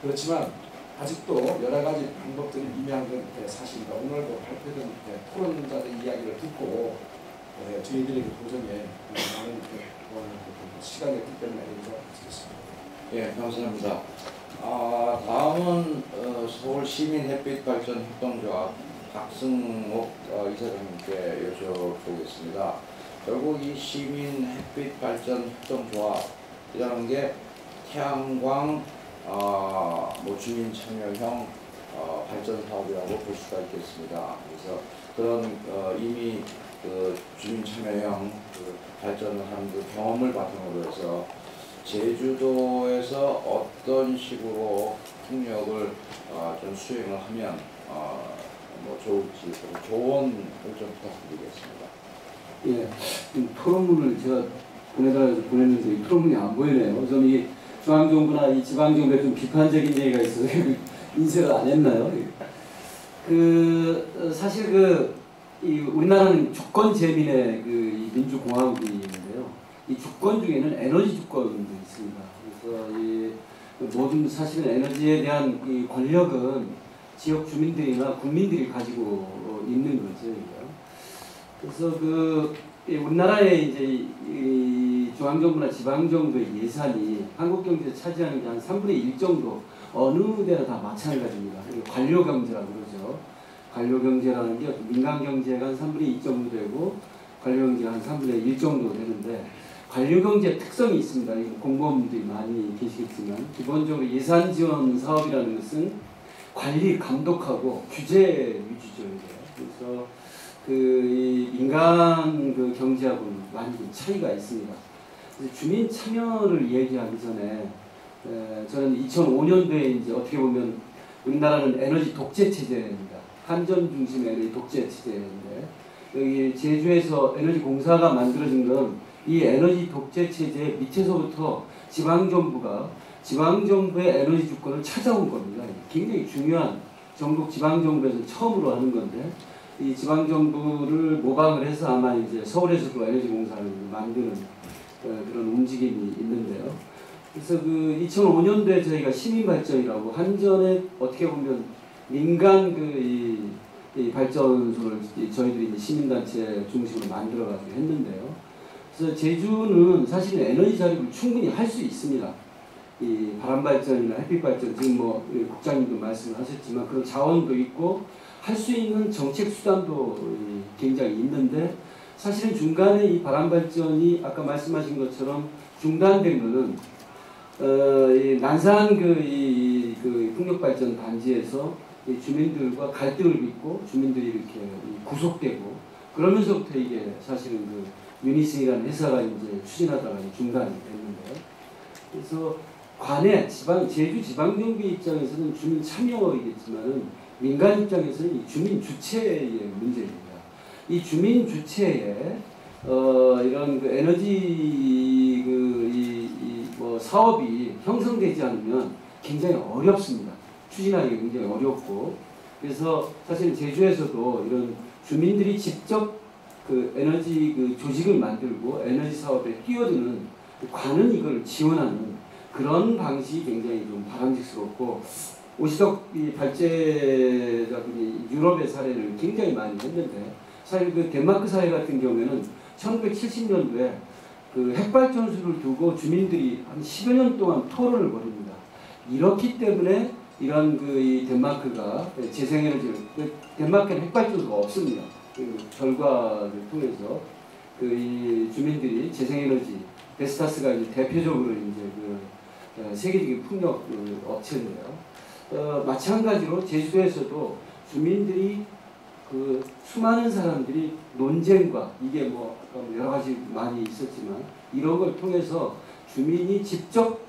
그렇지만 아직도 여러 가지 방법들이 미미한 건 사실입니다. 오늘도 발표된 토론자의 이야기를 듣고 저희들에게 도전에 많은 시간이 있기 때문에 인사드리겠습니다. 예, 감사합니다. 다음은 서울 시민 햇빛 발전 협동조합 박승옥 이사장님께 여쭤보겠습니다. 결국 이 시민 햇빛 발전 협동조합이라는 게 태양광 뭐 주민 참여형 발전 사업이라고 볼 수가 있겠습니다. 그래서 그런 이미 그 주민 참여형 그 발전을 하는 그 경험을 바탕으로 해서 제주도에서 어떤 식으로 풍력을 좀 수행을 하면 뭐 좋을지 조언을 좀 부탁드리겠습니다. 예, 토론문을 제가 보내달라고 보냈는데 이 토론문이 안 보이네요. 좀 이 중앙정부나 이 지방정부에 좀 비판적인 얘기가 있어서 인쇄를 안 했나요? 사실 이 우리나라는 주권 제민의 이 민주공화국인데요. 이 주권 중에는 에너지 주권도 있습니다. 그래서 이 모든 사실은 에너지에 대한 이 권력은 지역 주민들이나 국민들이 가지고 있는 거죠. 그래서 우리나라의 이제 이 중앙정부나 지방정부의 예산이 한국경제에 차지하는 게 한 3분의 1 정도 어느 데나 다 마찬가지입니다. 관료경제라고 그러죠. 관료경제라는 게 민간경제가 한 3분의 2 정도 되고 관료경제가 한 3분의 1 정도 되는데 관료경제 특성이 있습니다. 공무원분들이 많이 계시겠지만 기본적으로 예산 지원 사업이라는 것은 관리, 감독하고 규제 위주죠. 그래서 이 민간 경제하고는 많이 차이가 있습니다. 주민 참여를 얘기하기 전에 저는 2005년도에 이제 어떻게 보면 우리나라는 에너지 독재 체제입니다. 한전 중심의 에너지 독재 체제인데 여기 제주에서 에너지 공사가 만들어진 건 이 에너지 독재 체제 밑에서부터 지방정부의 에너지 주권을 찾아온 겁니다. 굉장히 중요한 전국 지방정부에서 처음으로 하는 건데 이 지방정부를 모방을 해서 아마 이제 서울에서도 에너지 공사를 만드는 그런 움직임이 있는데요. 그래서 2005년도에 저희가 시민발전이라고 한전에 어떻게 보면 민간 이 발전소를 저희들이 시민단체 중심으로 만들어가지고 했는데요. 그래서 제주는 사실 에너지 자립을 충분히 할 수 있습니다. 이 바람발전이나 햇빛발전, 지금 뭐 국장님도 말씀을 하셨지만 그런 자원도 있고 할 수 있는 정책 수단도 굉장히 있는데 사실은 중간에 이 바람발전이 아까 말씀하신 것처럼 중단된 거는 이 난산 풍력발전 단지에서 이 주민들과 갈등을 빚고 주민들이 이렇게 구속되고 그러면서부터 이게 사실은 유니스이라는 회사가 이제 추진하다가 중단이 됐는데요. 그래서 제주 지방정부 입장에서는 주민 참여이겠지만은 민간 입장에서는 이 주민 주체의 문제입니다. 이 주민 주체에 이런 에너지 뭐 사업이 형성되지 않으면 굉장히 어렵습니다. 추진하기 굉장히 어렵고 그래서 사실 제주에서도 이런 주민들이 직접 에너지 조직을 만들고 에너지 사업에 뛰어드는 관은 이걸 지원하는 그런 방식이 굉장히 좀 바람직스럽고 오시덕 이 발제자분이 유럽의 사례를 굉장히 많이 했는데 사실 덴마크 사회 같은 경우에는 1970년도에 핵발전소를 두고 주민들이 한 10여 년 동안 토론을 벌입니다. 이렇기 때문에 이런 이 덴마크가 재생에너지를 덴마크에는 핵발전소가 없습니다. 결과를 통해서 이 주민들이 재생에너지 베스타스가 이제 대표적으로 이제 세계적인 풍력 업체인데요. 마찬가지로 제주도에서도 주민들이 수많은 사람들이 논쟁과 이게 뭐 여러 가지 많이 있었지만 이런 걸 통해서 주민이 직접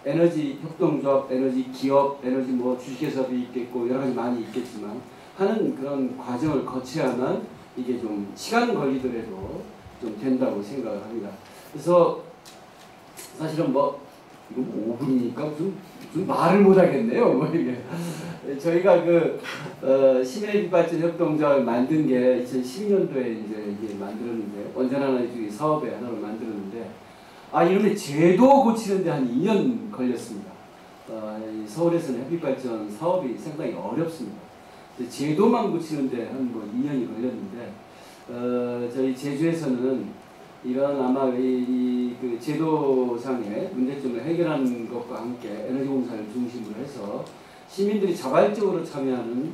에너지 협동조합, 에너지 기업, 에너지 뭐 주식회사도 있겠고 여러 가지 많이 있겠지만 하는 그런 과정을 거쳐야만 이게 좀 시간 걸리더라도 좀 된다고 생각을 합니다. 그래서 사실은 뭐 이거 뭐 5분이니까 좀 말을 못 하겠네요. 뭐 이게 저희가 그 시민에너지발전 협동조합을 만든 게 2012년도에 이제 이게 만들었는데 원전하나의 사업의 하나를 만들었는데 이런데 제도 고치는데 한 2년 걸렸습니다. 서울에서는 햇빛발전 사업이 상당히 어렵습니다. 제도만 고치는데 한 뭐 2년이 걸렸는데 저희 제주에서는 이런 아마 그 제도상의 문제점을 해결하는 것과 함께 에너지공사를 중심으로 해서 시민들이 자발적으로 참여하는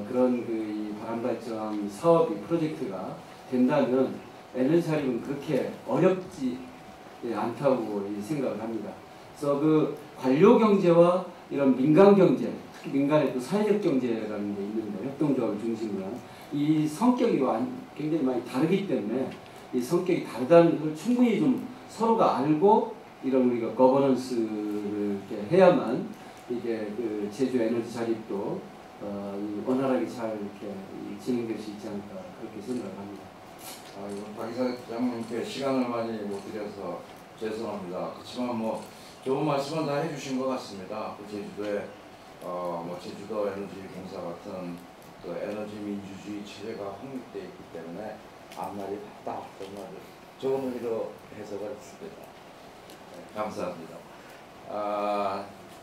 그런 그 바람발전 사업이 프로젝트가 된다면 에너지 사립은 그렇게 어렵지 않다고 생각을 합니다. 그래서 그 관료 경제와 이런 민간 경제, 특히 민간의 또 사회적 경제라는 게 있는데 협동조합을 중심으로 한 이 성격이 굉장히 많이 다르기 때문에 이 성격이 다르다는 것을 충분히 좀 서로가 알고 이런 우리가 거버넌스를 이렇게 해야만 이게 그 제주 에너지 자립도 원활하게 잘 이렇게 진행될 수 있지 않을까 그렇게 생각합니다. 박 이사장님께 시간을 많이 못 드려서 죄송합니다. 그렇지만 뭐 좋은 말씀은 다 해주신 것 같습니다. 그 제주도에 뭐 제주도 에너지 공사 같은 그 에너지 민주주의 체제가 확립되어 있기 때문에 앞날이 밝다 정말 좋은 의미로 해석을 했습니다. 네, 감사합니다.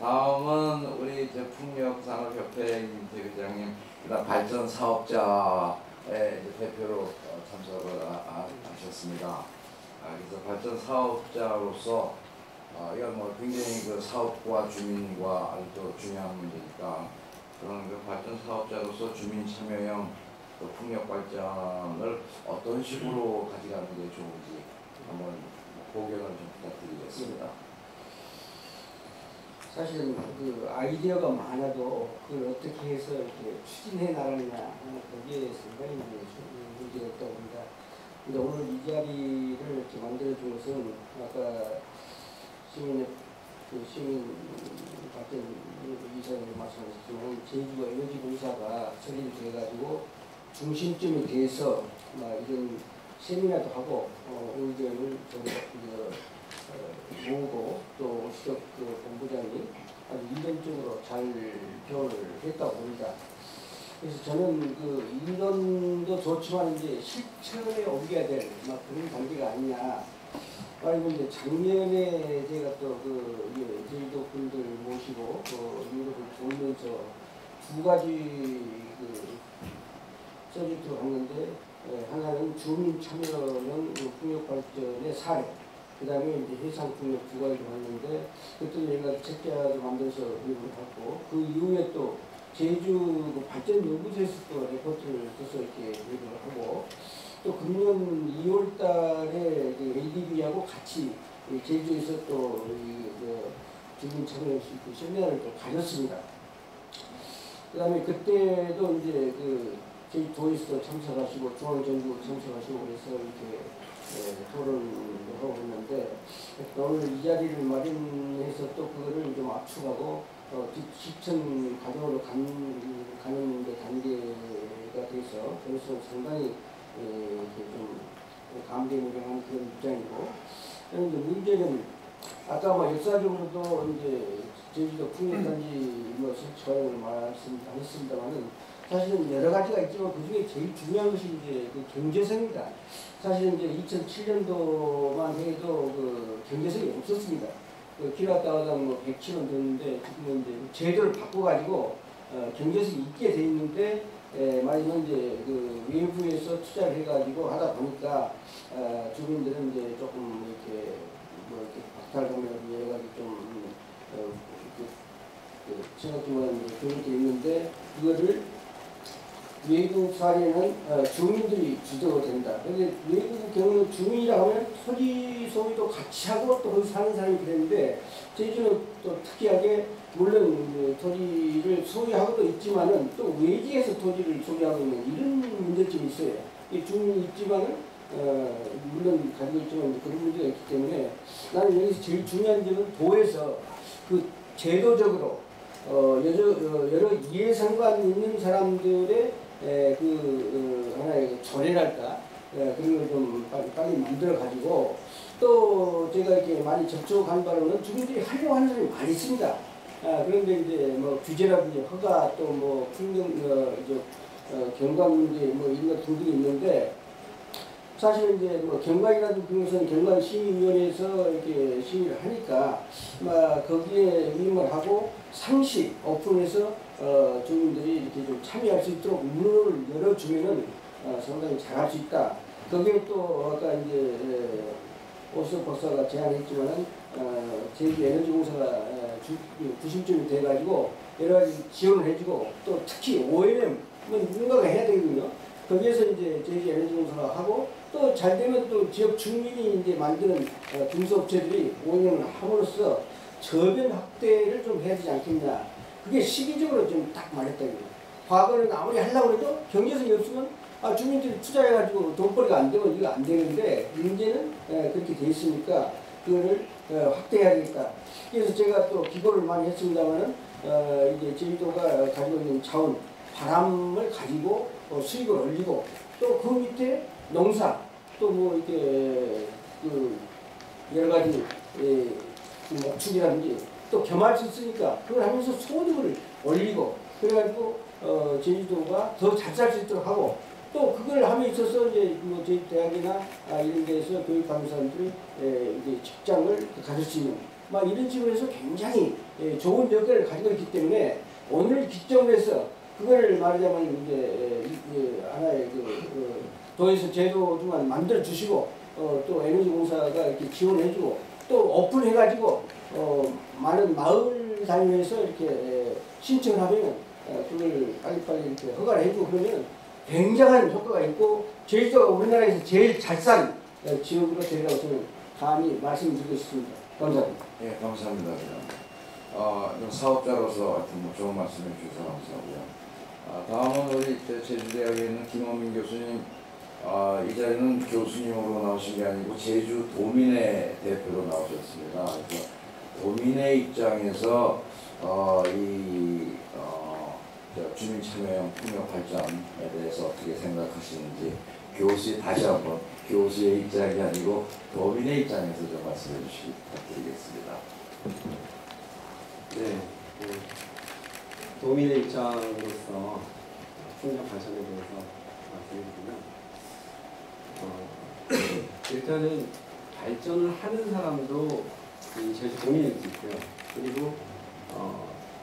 다음은 우리 풍력산업협회 임태 회장님, 그다음 발전 사업자의 대표로 참석을 하셨습니다. 그래서 발전 사업자로서 이건 뭐 굉장히 그 사업과 주민과 아주 또 중요한 문제니까 그런 그 발전 사업자로서 주민 참여형 그 풍력 발전을 어떤 식으로 가져가는 게 좋은지 한번 고견을 좀 부탁드리겠습니다. 사실은 그 아이디어가 많아도 그걸 어떻게 해서 이렇게 추진해 나가느냐 거기에 상당히 문제가 있다고 봅니다. 근데 오늘 이 자리를 이렇게 만들어준 것은 아까 시민 발전 이사님 말씀하셨지만 제주도 에너지공사가 설립돼가지고 중심점이 돼서 이런 세미나도 하고 의견을 모으고 또 시적 그 본부장이 아주 인전적으로 잘 표현을 했다고 봅니다. 그래서 저는 그 인전도 좋지만 이제 실천에 옮겨야 될 그런 단계가 아니냐. 그리고 이제 작년에 제가 또 그 제주도 분들 모시고 유럽을 돌면서 두 가지 그 프로젝트를 했는데 하나는 주민 참여형 풍력 발전의 사례. 그 다음에 이제 해상풍력 두 가지를 했는데 그때도 제가 책자를 만들어서 리뷰를 했고 그 이후에 또 제주 발전 연구소에서 또 레포트를 써서 이렇게 리뷰를 하고 또 금년 2월 달에 ADB하고 같이 제주에서 또 주민 참여 세미나를 또 가졌습니다. 그 다음에 그때도 이제 그 제주도에서도 참석하시고 중앙정부 참석하시고 그래서 이렇게 토론을 하고 있는데 오늘 이 자리를 마련해서 또 그거를 좀 압축하고 실천 과정으로 가는 데 단계가 돼서 저로서 상당히 이렇게 좀 감개무량한 그런 입장이고 그런데 문제는 아까 역사적으로도 이제 제주도 풍력단지 설치 과정을 말씀하셨습니다만은 사실은 여러 가지가 있지만 그 중에 제일 중요한 것이 이제 그 경제성입니다. 사실은 이제 2007년도만 해도 그 경제성이 없었습니다. 그 킬로와트당 100kg 됐는데 지금은 이제 제도를 바꿔가지고 경제성이 있게 돼 있는데 말하자면 이제 그 외부에서 투자를 해가지고 하다 보니까 주민들은 이제 조금 이렇게 이렇게 박탈감이라든지 여러 가지 좀 생각지만 그런 게 있는데 그거를 외국 사례는 주민들이 주도가 된다. 그런데 외국 경우는 주민이라 하면 토지 소유도 같이 하고 또 거기 사는 사람이 그랬는데 제주는 또 특이하게 물론 토지를 소유하고도 있지만은 또 외지에서 토지를 소유하고 있는 이런 문제점이 있어요. 주민이 있지만은 물론 가지고 있지만 그런 문제가 있기 때문에 나는 여기서 제일 중요한 점은 도에서 그 제도적으로 여러 이해상관 있는 사람들의 하나의 조례랄까 그런 걸 좀 빨리 만들어 가지고 또 제가 이렇게 많이 접촉한 바로는 주민들이 하려고 하는 사람이 많이 있습니다. 그런데 이제 뭐 규제라든지 허가 또 뭐 풍경 경관 문제 뭐 이런 것 등등이 있는데 사실은 이제 뭐 경관이라든지 그런 것은 경관심의위원회에서 이렇게 심의를 하니까 거기에 위임을 하고 상시 오픈해서 주민들이 이렇게 좀 참여할 수 있도록 문을 열어주면은 상당히 잘할 수 있다. 거기에 또 아까 이제 오수 박사가 제안했지만은 제주에너지공사가 구심점이 돼가지고 여러 가지 지원을 해주고 또 특히 ONM은 누군가가 해야 되거든요. 거기에서 이제 제주에너지공사가 하고 또 잘 되면 또 지역 주민이 이제 만드는 중소업체들이 ONM을 함으로써 저변 확대를 좀 해야 되지 않겠냐. 그게 시기적으로 좀 딱 말했다고요. 과거는 아무리 하려고 해도 경제성이 없으면 주민들이 투자해가지고 돈벌이가 안 되면 이거 안 되는데 문제는 그렇게 돼 있으니까 그거를 확대해야 되겠다. 그래서 제가 또 기고를 많이 했습니다만은 이제 제주도가 가지고 있는 자원 바람을 가지고 수익을 올리고 또 그 밑에 농사 또 뭐 이렇게 그 여러 가지 목축이라든지 또 겸할 수 있으니까 그걸 하면서 소득을 올리고 그래가지고 제주도가 더 잘 살 수 있도록 하고 또 그걸 함에 있어서 이제 뭐 저희 대학이나 이런 데서 교육하는 사람들이 이제 직장을 가질 수 있는 막 이런 식으로 해서 굉장히 좋은 역할을 가지고 있기 때문에 오늘 기점으로 해서 그걸 말하자면 이제 하나의 도에서 제도 좀 만들어 주시고 또 에너지공사가 이렇게 지원해주고 또 오픈해가지고 많은 마을 다니면서 이렇게 신청을 하면 그걸 빨리빨리 이렇게 허가를 해주고 그러면 굉장한 효과가 있고 제주도가 우리나라에서 제일 잘 산 지역으로 되리라고 저는 감히 말씀드리고 싶습니다. 감사합니다. 예, 감사합니다. 좀 사업자로서 하여튼 뭐 좋은 말씀해 주셔서 감사하고요. 다음은 우리 제주대학에 있는 김원민 교수님. 이 자리는 교수님으로 나오신 게 아니고 제주 도민회 대표로 나오셨습니다. 그래서 도민의 입장에서 주민 참여형 풍력 발전에 대해서 어떻게 생각하시는지 교수의 다시 한번 교수의 입장이 아니고 도민의 입장에서 좀 말씀해 주시기 부탁드리겠습니다. 네, 도민의 입장으로서 풍력 발전에 대해서 말씀드리면 일단은 발전을 하는 사람도 이 제주 도민일 수 있고요. 그리고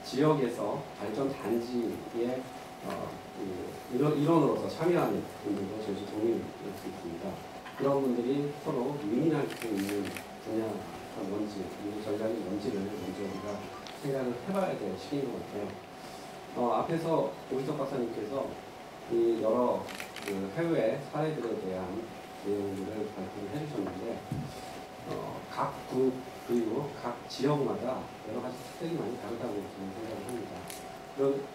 지역에서 발전 단지의 일원으로서 참여하는 분들도 제주 도민일 수 있습니다. 그런 분들이 서로 윈윈할 수 있는 분야가 뭔지, 이 전략이 뭔지를 먼저 우리가 생각을 해봐야 될 시기인 것 같아요. 앞에서 오희석 박사님께서 이 여러 해외 사례들에 대한 내용들을 발표를 해주셨는데 각 국 그리고 각 지역마다 여러 가지 특색이 많이 다르다고 저는 생각을 합니다.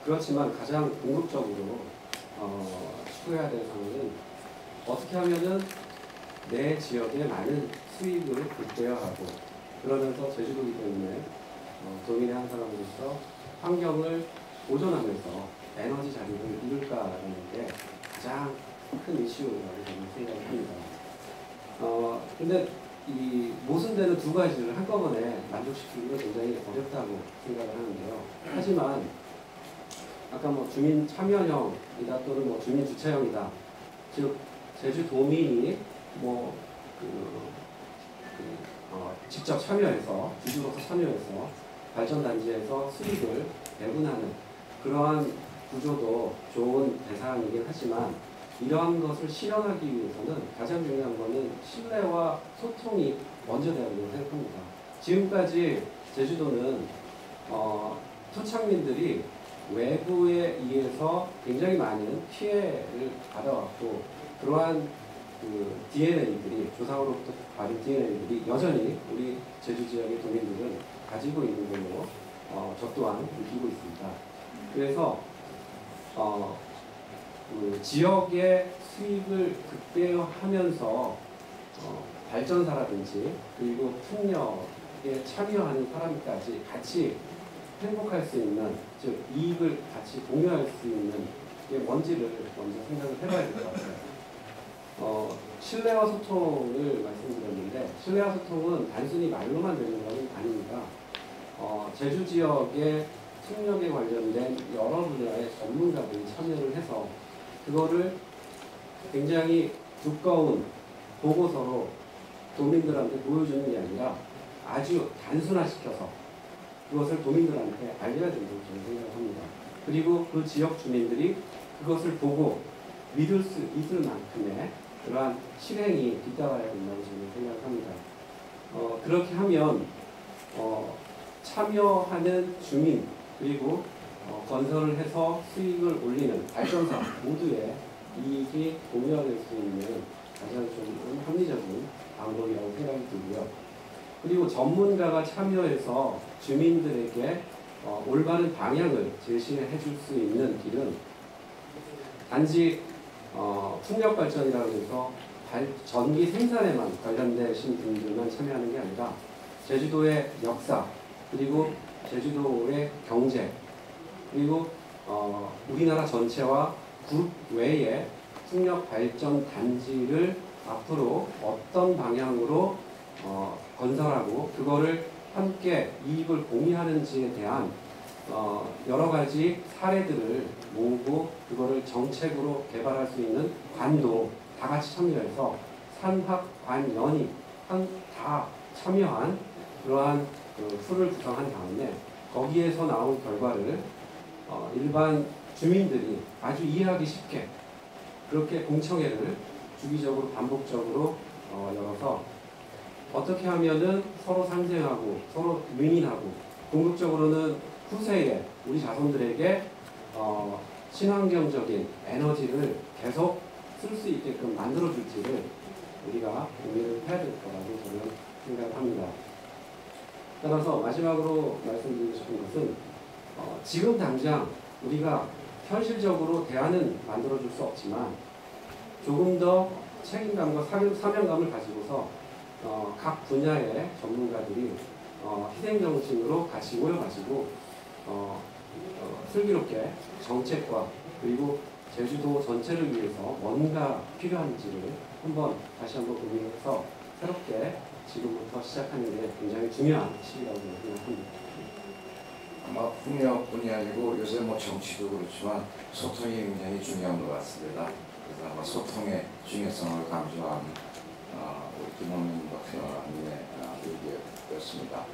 그렇지만 가장 궁극적으로 추구해야 될 상황은 어떻게 하면은 내 지역에 많은 수익을 극대화하고 그러면서 제주도이기 때문에 도민의 한 사람으로서 환경을 보존하면서 에너지 자립을 이룰까라는 게 가장 큰 이슈라고 저는 생각을 합니다. 근데 이 모순되는 두 가지를 한꺼번에 만족시키기가 굉장히 어렵다고 생각을 하는데요. 하지만 아까 뭐 주민 참여형이다 또는 뭐 주민 주체형이다. 즉 제주 도민이 뭐 직접 참여해서 주주로서 참여해서 발전단지에서 수익을 배분하는 그러한 구조도 좋은 대상이긴 하지만 이러한 것을 실현하기 위해서는 가장 중요한 것은 신뢰와 소통이 먼저 돼야 된다고 생각합니다. 지금까지 제주도는 토착민들이 외부에 의해서 굉장히 많은 피해를 받아왔고 그러한 DNA들이 조상으로부터 받은 DNA들이 여전히 우리 제주 지역의 도민들은 가지고 있는 걸로 저 또한 느끼고 있습니다. 그래서 그 지역의 수입을 극대화하면서 발전사라든지 그리고 풍력에 참여하는 사람까지 같이 행복할 수 있는, 즉 이익을 같이 공유할 수 있는 게 뭔지를 먼저 생각을 해봐야 될 것 같아요. 신뢰와 소통을 말씀드렸는데, 신뢰와 소통은 단순히 말로만 되는 것은 아닙니다. 제주 지역의 풍력에 관련된 여러 분야의 전문가들이 참여를 해서 그거를 굉장히 두꺼운 보고서로 도민들한테 보여주는 게 아니라 아주 단순화시켜서 그것을 도민들한테 알려야 된다고 저는 생각을 합니다. 그리고 그 지역 주민들이 그것을 보고 믿을 수 있을 만큼의 그러한 실행이 뒤따라야 된다고 저는 생각을 합니다. 그렇게 하면 참여하는 주민 그리고 건설을 해서 수익을 올리는 발전사 모두의 이익이 공유될 수 있는 가장 좀 합리적인 방법이라고 생각이 들고요. 그리고 전문가가 참여해서 주민들에게 올바른 방향을 제시해 줄 수 있는 길은 단지 풍력발전이라고 해서 전기 생산에만 관련되신 분들만 참여하는 게 아니라 제주도의 역사 그리고 제주도의 경제 그리고 우리나라 전체와 국 외의 풍력 발전 단지를 앞으로 어떤 방향으로 건설하고 그거를 함께 이익을 공유하는지에 대한 여러 가지 사례들을 모으고 그거를 정책으로 개발할 수 있는 관도 다 같이 참여해서 산학관연이 다 참여한 그러한 풀을 구성한 다음에 거기에서 나온 결과를 일반 주민들이 아주 이해하기 쉽게 그렇게 공청회를 주기적으로 반복적으로 열어서 어떻게 하면은 서로 상생하고 서로 윈윈하고 궁극적으로는 후세에 우리 자손들에게 친환경적인 에너지를 계속 쓸 수 있게끔 만들어줄지를 우리가 고민을 해야 될 거라고 저는 생각합니다. 따라서 마지막으로 말씀드리고 싶은 것은 지금 당장 우리가 현실적으로 대안은 만들어줄 수 없지만 조금 더 책임감과 사명감을 가지고서 각 분야의 전문가들이 희생정신으로 같이 모여가지고 슬기롭게 정책과 그리고 제주도 전체를 위해서 뭔가 필요한지를 다시 한번 고민해서 새롭게 지금부터 시작하는 게 굉장히 중요한 시기라고 생각합니다. 아마 풍력뿐이 아니고 요새 뭐 정치도 그렇지만 소통이 굉장히 중요한 것 같습니다. 그래서 아마 소통의 중요성을 강조한 우리 김원민 박사님의 얘기였습니다.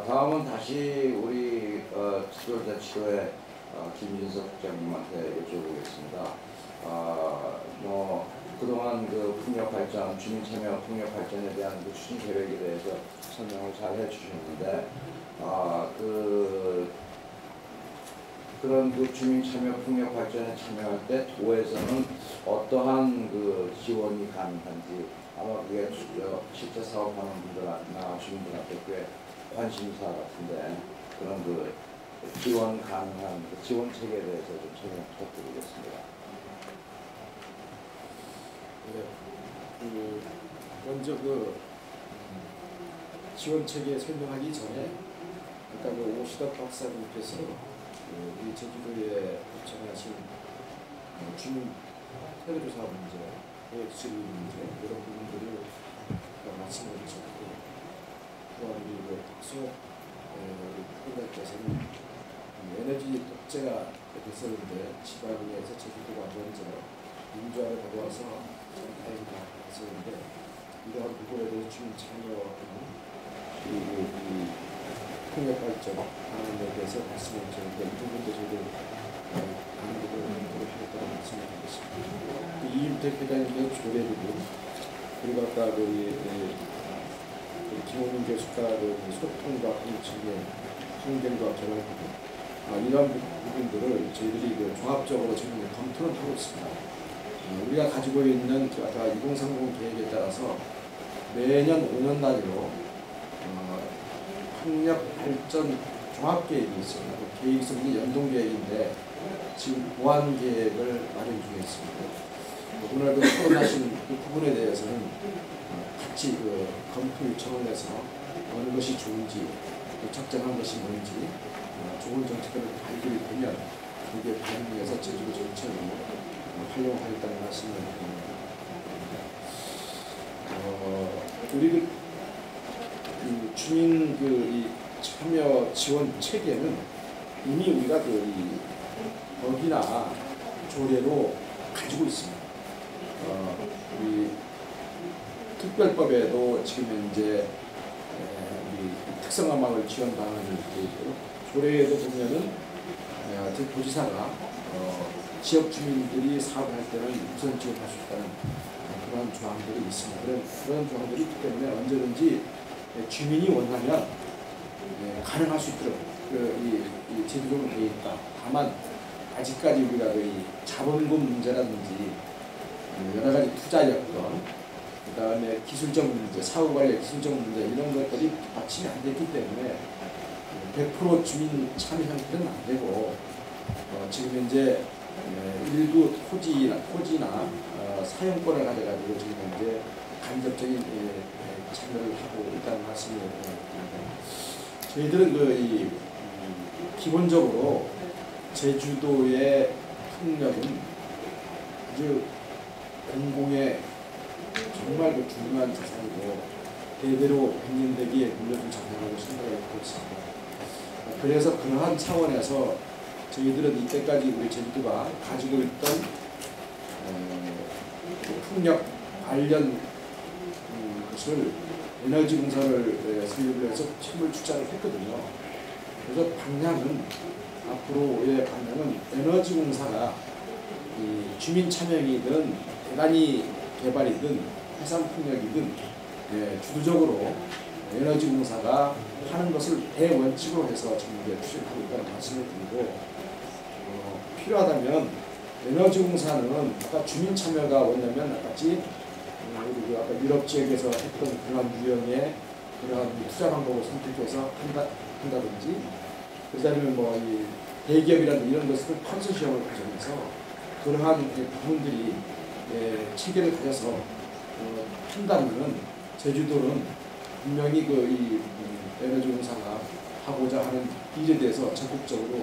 다음은 다시 우리 지도자치도의 김진석 국장님한테 여쭤보겠습니다. 뭐 그동안 그 풍력 발전, 주민 참여 풍력 발전에 대한 그 추진 계획에 대해서 설명을 잘 해주셨는데, 그런 그 주민 참여 풍력 발전에 참여할 때 도에서는 어떠한 그 지원이 가능한지 아마 그게 실제 사업하는 분들이나 주민들한테 꽤 관심사 같은데 그런 그 지원 가능한 그 지원 체계에 대해서 좀 설명 부탁드리겠습니다. 네, 먼저 지원 체계 설명하기 전에 아까 오시덕 박사님께서 우리 제주도에 요청하신 주민 태도조사 문제, 계획수립 문제 이런 부분들을 말씀해 주셨고, 또한 우리 박수혁 후보자께서는 에너지 독재가 됐었는데 지방에서 제주도가 먼저 민주화를 가져와서 다행이다 했었는데 이러한 부분에 대해서 주민 참여하는 그리고 풍력 발전 방안에 대해서 말씀을 드렸는데 이 부분도 저희들 많은 부분을 노력하겠다고 말씀드리겠습니다. 이임택 회장님의 조례리고 그리고 아까 우리 김호민 교수가 소통과 공청의 환경과 결합하고 이러한 부분들을 저희들이 종합적으로 지금 검토를 하고 있습니다. 우리가 가지고 있는 아까 2030 계획에 따라서 매년 5년 단위로 풍력 발전 종합 계획이 있습니다. 계획이 연동 계획인데 지금 보완 계획을 마련 중에 있습니다. 오늘 그 토론하신 그 부분에 대해서는 같이 그 검토 요청을 해서 어느 것이 좋은지 또 적정한 것이 뭔지 좋은 정책을 발굴이 되면 그게 반영해서 제주도 정책으로 활용하겠다는 말씀을 드립니다. 우리 그 주민 이 참여 지원 체계는 이미 우리가 이 법이나 조례로 가지고 있습니다. 우리 특별법에도 지금 현재 우리 특성화마을 지원 방안을 되어 있고요. 조례에도 보면은 도지사가 지역 주민들이 사업할 때는 우선 지원할 수 있다는 그런 조항들이 있습니다. 그런 조항들이 있기 때문에 언제든지 주민이 원하면 가능할 수 있도록 이 제도적으로 되어 있다. 다만 아직까지 우리가 이 자본금 문제라든지 여러 가지 투자 여건, 그 다음에 기술적 문제, 사후관리 기술적 문제 이런 것들이 받침이 안 됐기 때문에 100% 주민 참여 형태는 안 되고 지금 현재 일부 토지나 사용권을 가져가지고 지금 현재 간접적인 참여를 하고 있다는 말씀을 드립니다. 저희들은 기본적으로 제주도의 풍력은 아주 공공의 정말 중요한 자산이고 대대로 백년대기에 물려준 자산이라고 생각하고 있습니다. 그래서 그러한 차원에서 저희들은 이때까지 우리 제주도가 가지고 있던 풍력 관련 것을 에너지 공사를 설립을 해서 채물 투자를 했거든요. 그래서 방향은 앞으로의 방향은 에너지 공사가 주민 참여이든 대단히 개발이든 해상 풍력이든 주도적으로 에너지 공사가 하는 것을 대원칙으로 해서 지금 이제 추진하고 있다는 말씀을 드리고 필요하다면 에너지 공사는 아까 주민 참여가 뭐냐면 같이 우리 아까 유럽 지역에서 했던 그러한 유형의 그러한 투자 방법을 선택해서 한다든지 그다음에 이 대기업이라든 이런 것을 컨소시엄을 가정해서 그러한 부분들이 체계를 가져서 한다면 제주도는 분명히 이 에너지 공사가 하고자 하는 일에 대해서 적극적으로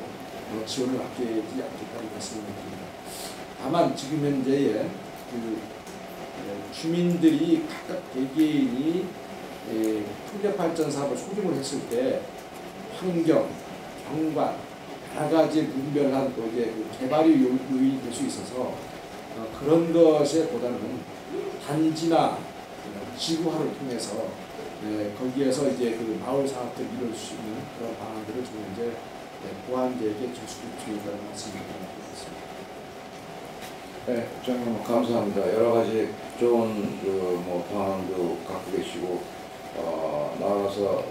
지원을 받지 않겠다는 말씀을 드립니다. 다만 지금 현재의 주민들이 각각 개개인이 풍력발전 사업을 소집을 했을 때 환경, 경관 여러 가지 분별한 개발이 요인이 될 수 있어서 그런 것에 보다는 단지나 지구화를 통해서 거기에서 이제 마을 사업들 이룰 수 있는 그런 방안들을 지금 이제 보완 계획에 저수립 중이라는 말씀을 드리겠습니다. 네, 국장님 감사합니다. 여러 가지 좋은 방안도 갖고 계시고 나아가서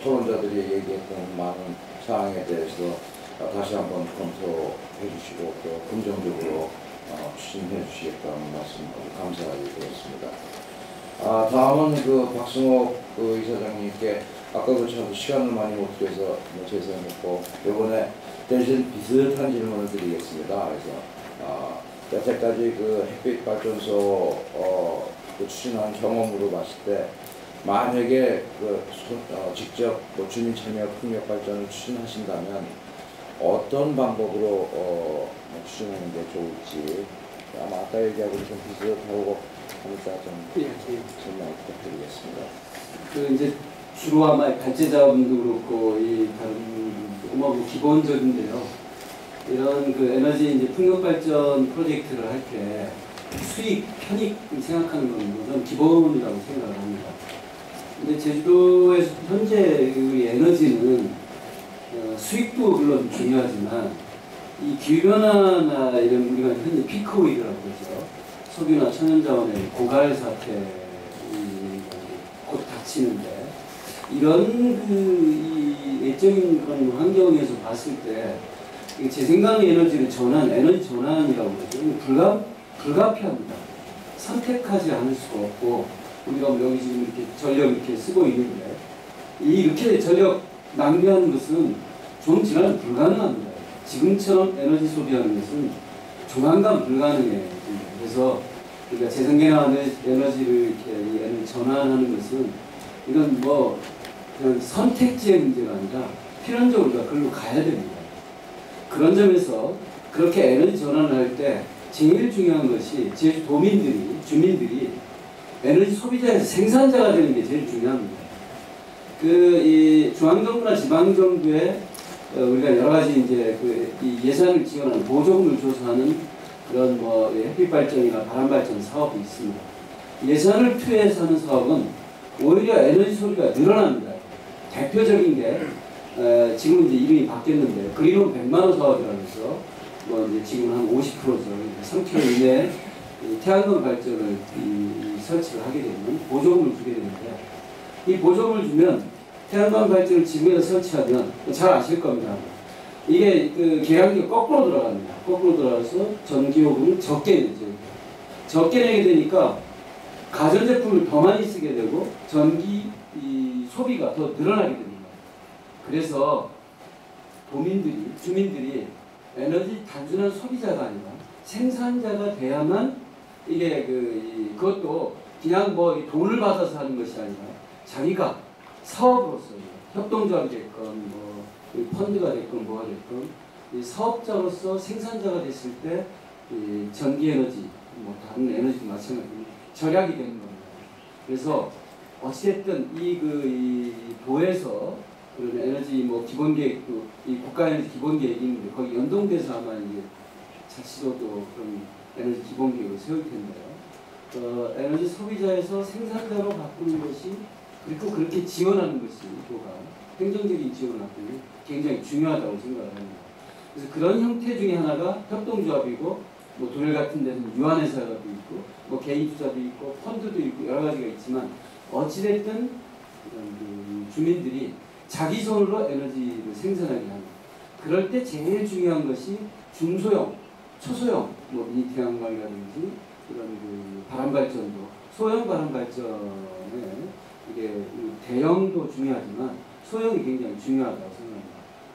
토론자들이 얘기했던 많은 사항에 대해서 다시 한번 검토해 주시고 또 긍정적으로 추진해 주시겠다는 말씀 감사하게 되었습니다. 다음은 박승옥 이사장님께 아까 그처럼 시간을 많이 못 드려서 죄송했고 이번에 대신 비슷한 질문을 드리겠습니다. 그래서 여태까지 햇빛 발전소 추진한 경험으로 봤을 때 만약에 직접 주민 참여 풍력 발전을 추진하신다면 어떤 방법으로 추진하는 게 좋을지 아마 아까 얘기하고 좀 비슷하고 하니까 좀 설명 부탁드리겠습니다. 이제 주로 아마 발제자분도 그렇고 이 다른 기본적인데요. 이런 에너지 이제 풍력 발전 프로젝트를 할 때 수익, 편익 생각하는 건 기본이라고 생각을 합니다. 근데 제주도에서 현재 우리 에너지는 수익도 물론 중요하지만 이 기후변화나 이런 우리가 흔히 피크오일이라고 그러죠. 석유나 천연자원의 고갈 사태 곧 닥치는데 이런 이 내적인 그런 환경에서 봤을 때 재생가능 에너지를 에너지 전환이라고 그러죠. 불가피합니다. 선택하지 않을 수가 없고 우리가 여기 지금 이렇게 전력 이렇게 쓰고 있는데 이렇게 전력 낭비하는 것은 좀 지나면 불가능합니다. 지금처럼 에너지 소비하는 것은 조만간 불가능해요. 그래서 그러니까 재생에너지를 이렇게 이 에너지 전환하는 것은 이건 뭐 그냥 선택지의 문제가 아니라 필연적으로 우리가 그걸로 가야 됩니다. 그런 점에서 그렇게 에너지 전환을 할 때 제일 중요한 것이 제주 주민들이 에너지 소비자에서 생산자가 되는 게 제일 중요합니다. 이 중앙정부나 지방정부에 우리가 여러 가지 이제 이 예산을 지원하는 보조금을 줘서 하는 그런 뭐 햇빛 발전이나 바람 발전 사업이 있습니다. 예산을 투여해서 하는 사업은 오히려 에너지 소비가 늘어납니다. 대표적인 게 지금 이제 이름이 바뀌었는데 그린홈 100만 원 사업이라고 해서 뭐 이제 지금 한 50%죠. 3km 이내에 태양광 발전을 설치를 하게 되면 보조금을 주게 되는데 이 보조금을 주면 태양광 발전을 지구에다 설치하면 잘 아실 겁니다. 이게 그 계량기가 거꾸로 들어갑니다. 거꾸로 들어가서 전기요금을 적게 내죠. 적게 내게 되니까 가전제품을 더 많이 쓰게 되고 전기 소비가 더 늘어나게 됩니다. 그래서 주민들이 에너지 단순한 소비자가 아니라 생산자가 돼야만 이게 그것도 그냥 뭐 돈을 받아서 하는 것이 아니라 자기가 사업으로서 협동조합이 됐건 뭐 펀드가 됐건 뭐가 됐건 이 사업자로서 생산자가 됐을 때 이 전기에너지 뭐 다른 에너지도 마찬가지로 절약이 되는 겁니다. 그래서 어찌됐든 이 도에서 그런 에너지 뭐 기본계획도 이 국가에너지 기본계획이 있는데 거기 연동돼서 아마 이게 자치도도 그런 에너지 기본계획을 세울 텐데요. 에너지 소비자에서 생산자로 바꾸는 것이 그리고 그렇게 지원하는 것이 도가 행정적인 지원을 하기 굉장히 중요하다고 생각을 합니다. 그래서 그런 형태 중에 하나가 협동조합이고 뭐 도일 같은 데서는 유한회사도 있고 뭐 개인 투자도 있고 펀드도 있고 여러 가지가 있지만 어찌됐든 주민들이 자기 손으로 에너지를 생산하게 합니다. 그럴 때 제일 중요한 것이 중소형, 초소형 뭐 이 태양광이라든지 이런 바람발전도 소형 바람발전에 이게 대형도 중요하지만 소형이 굉장히 중요하다고 생각합니다.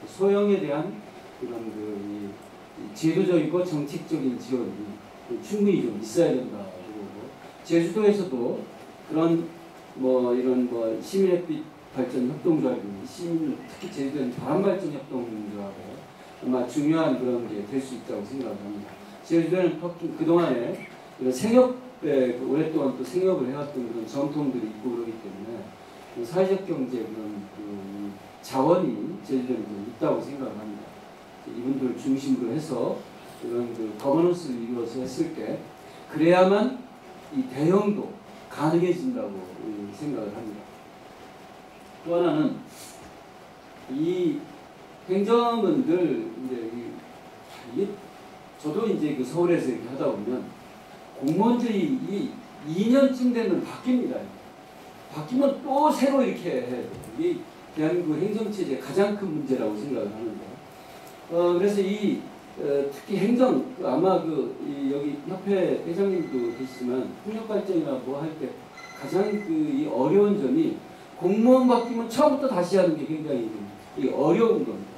소형에 대한 이런 제도적이고 정책적인 지원이 충분히 좀 있어야 된다고 보고 제주도에서도 그런 뭐 이런 뭐 시민햇빛 발전 협동조합이 특히 제주도는 바람발전 협동조합에 아마 중요한 그런 게 될 수 있다고 생각을 합니다. 제주도는 그동안에 이런 생협에 오랫동안 또 생협을 해왔던 그런 전통들이 있고 그러기 때문에 사회적 경제 그런 자원이 제주도에 있다고 생각을 합니다. 이분들 중심으로 해서 이런 거버넌스를 이루어서 했을 때 그래야만 이 대형도 가능해진다고 생각을 합니다. 또 하나는 이 행정은 늘 이제 저도 이제 서울에서 이렇게 하다 보면 공무원들이 이 2년쯤 되면 바뀝니다. 바뀌면 또 새로 이렇게 해야 돼요. 이게 대한민국 행정체제의 가장 큰 문제라고 생각을 하는데 그래서 특히 행정 아마 여기 협회 회장님도 계시지만 풍력발전이나 뭐 할 때 가장 이 어려운 점이 공무원 바뀌면 처음부터 다시 하는 게 굉장히 어려운 겁니다.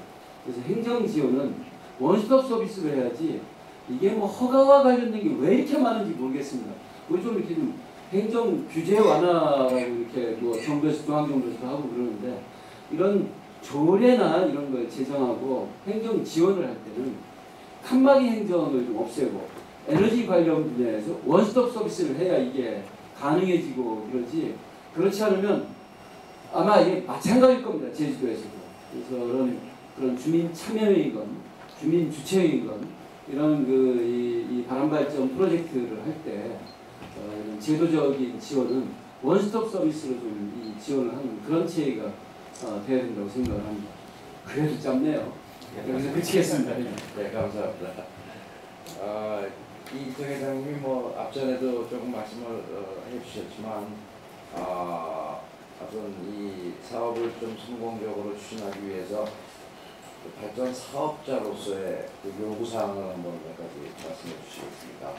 그래서 행정 지원은 원스톱 서비스를 해야지 이게 뭐 허가와 관련된 게 왜 이렇게 많은지 모르겠습니다. 우리 좀 이렇게 좀 행정 규제 완화라고 이렇게 뭐 정부에서 중앙정부에서도 하고 그러는데 이런 조례나 이런 걸 제정하고 행정 지원을 할 때는 칸막이 행정을 좀 없애고 에너지 관련 분야에서 원스톱 서비스를 해야 이게 가능해지고 그러지 그렇지 않으면 아마 이게 마찬가지일 겁니다. 제주도에서도. 그래서 그런 주민 참여회의건 주민 주체회의건 이런 이 바람발전 프로젝트를 할 때 제도적인 지원은 원스톱 서비스로 좀 이 지원을 하는 그런 체계가 돼야 된다고 생각을 합니다. 그래도 짧네요. 여기서 그치겠습니다. 네, 감사합니다. 이정 회장님이 뭐 앞전에도 조금 말씀을 해주셨지만 어떤 이 사업을 좀 성공적으로 추진하기 위해서 발전 사업자로서의 요구사항을 한번 몇 가지 말씀해 주시겠습니다.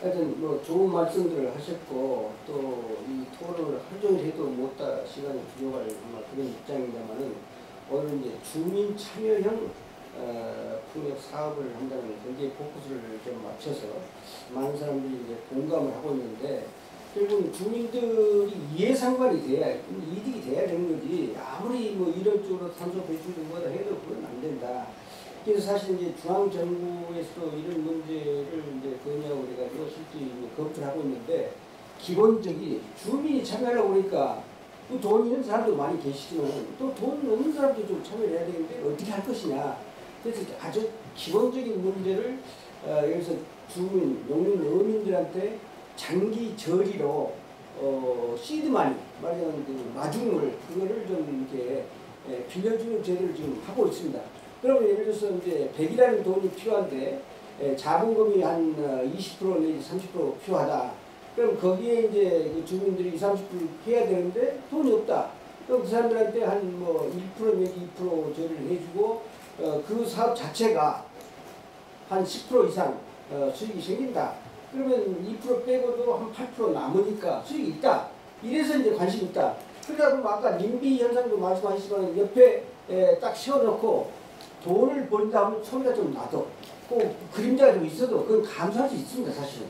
하여튼 뭐 좋은 말씀들을 하셨고 또 이 토론을 하루 종일 해도 못다 시간이 부족할 아마 그런 입장입니다만은 오늘 이제 주민 참여형 풍력 사업을 한다는 굉장히 포커스를 좀 맞춰서 많은 사람들이 이제 공감을 하고 있는데 결국은 주민들이 이해상관이 돼야 이득이 돼야 되는 거지 아무리 뭐 이런 쪽으로 탄소 배출도 뭐다 해도 그건 안 된다. 그래서 사실 이제 중앙 정부에서도 이런 문제를 이제 건의하고 그래가지고 실제 검토를 하고 있는데 기본적인 주민이 참여하려고 그러니까 또 돈 있는 사람도 많이 계시지만 또 돈 없는 사람도 좀 참여를 해야 되는데 어떻게 할 것이냐. 그래서 아주 기본적인 문제를 여기서 주민, 농민, 어민들한테 장기 저리로 시드마니 말하자면 그 마중물 그거를 좀 이렇게 빌려주는 제도를 지금 하고 있습니다. 그러면 예를 들어서 이제 100이라는 돈이 필요한데 자본금이 한 20% 내지 30% 필요하다. 그럼 거기에 이제 그 주민들이 20, 30% 해야 되는데 돈이 없다. 그럼 그 사람들한테 한 뭐 1% 내지 2% 저리를 해주고 그 사업 자체가 한 10% 이상 수익이 생긴다. 그러면 2% 빼고도 한 8% 남으니까 수익이 있다. 이래서 이제 관심이 있다. 그러다 보면 아까 님비 현상도 말씀하시지만 옆에 딱 세워놓고 돈을 벌다 하면 소리가 좀 나도 꼭 그림자가 좀 있어도 그건 감수할 수 있습니다. 사실은.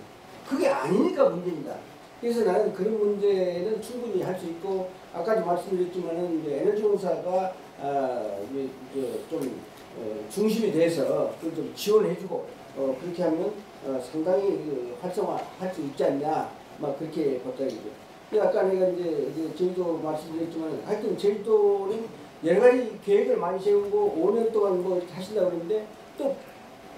그게 아니니까 문제입니다. 그래서 나는 그런 문제는 충분히 할 수 있고 아까도 말씀드렸지만은 에너지공사가 좀 중심이 돼서 그걸 좀 지원해주고 그렇게 하면 상당히 활성화할 수 있지 않냐 막 그렇게 봤다기죠. 아까 내가 이제 제주도 말씀드렸지만 하여튼 제주도는 여러 가지 계획을 많이 세우고 5년 동안 뭐 하신다고 그러는데 또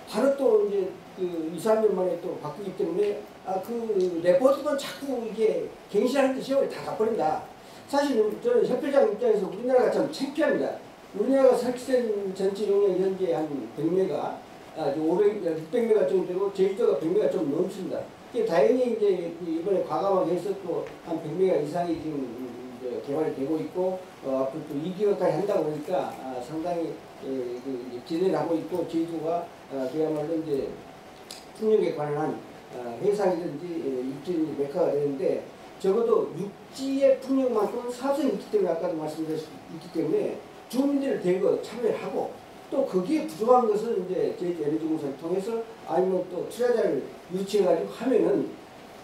바로 또 이제 그 2, 3년 만에 또 바뀌기 때문에 그 레포트도 자꾸 이게 갱신하는데 세월이 다 가버린다. 사실 저는 협회장 입장에서 우리나라가 참 창피합니다. 우리나라가 설치된 전체 용량 현재 한 100메가, 600메가 정도 되고 제주도가 100메가 좀 넘습니다. 다행히 이제 이번에 과감하게 해서 또 한 100메가 이상이 지금 개발이 되고 있고 앞으로 또 2기가까지 한다고 그러니까 상당히 기대를 하고 있고 제주도가 그야말로 이제 풍력에 관한 해상이든지 육지든지 메카가 되는데 적어도 육지의 풍력만큼은 사성이 있기 때문에 아까도 말씀드렸기 때문에 주민들을 대거 참여를 하고 또 거기에 부족한 것은 이제 제주에너지공사를 통해서 아니면 또 투자자를 유치해가지고 하면은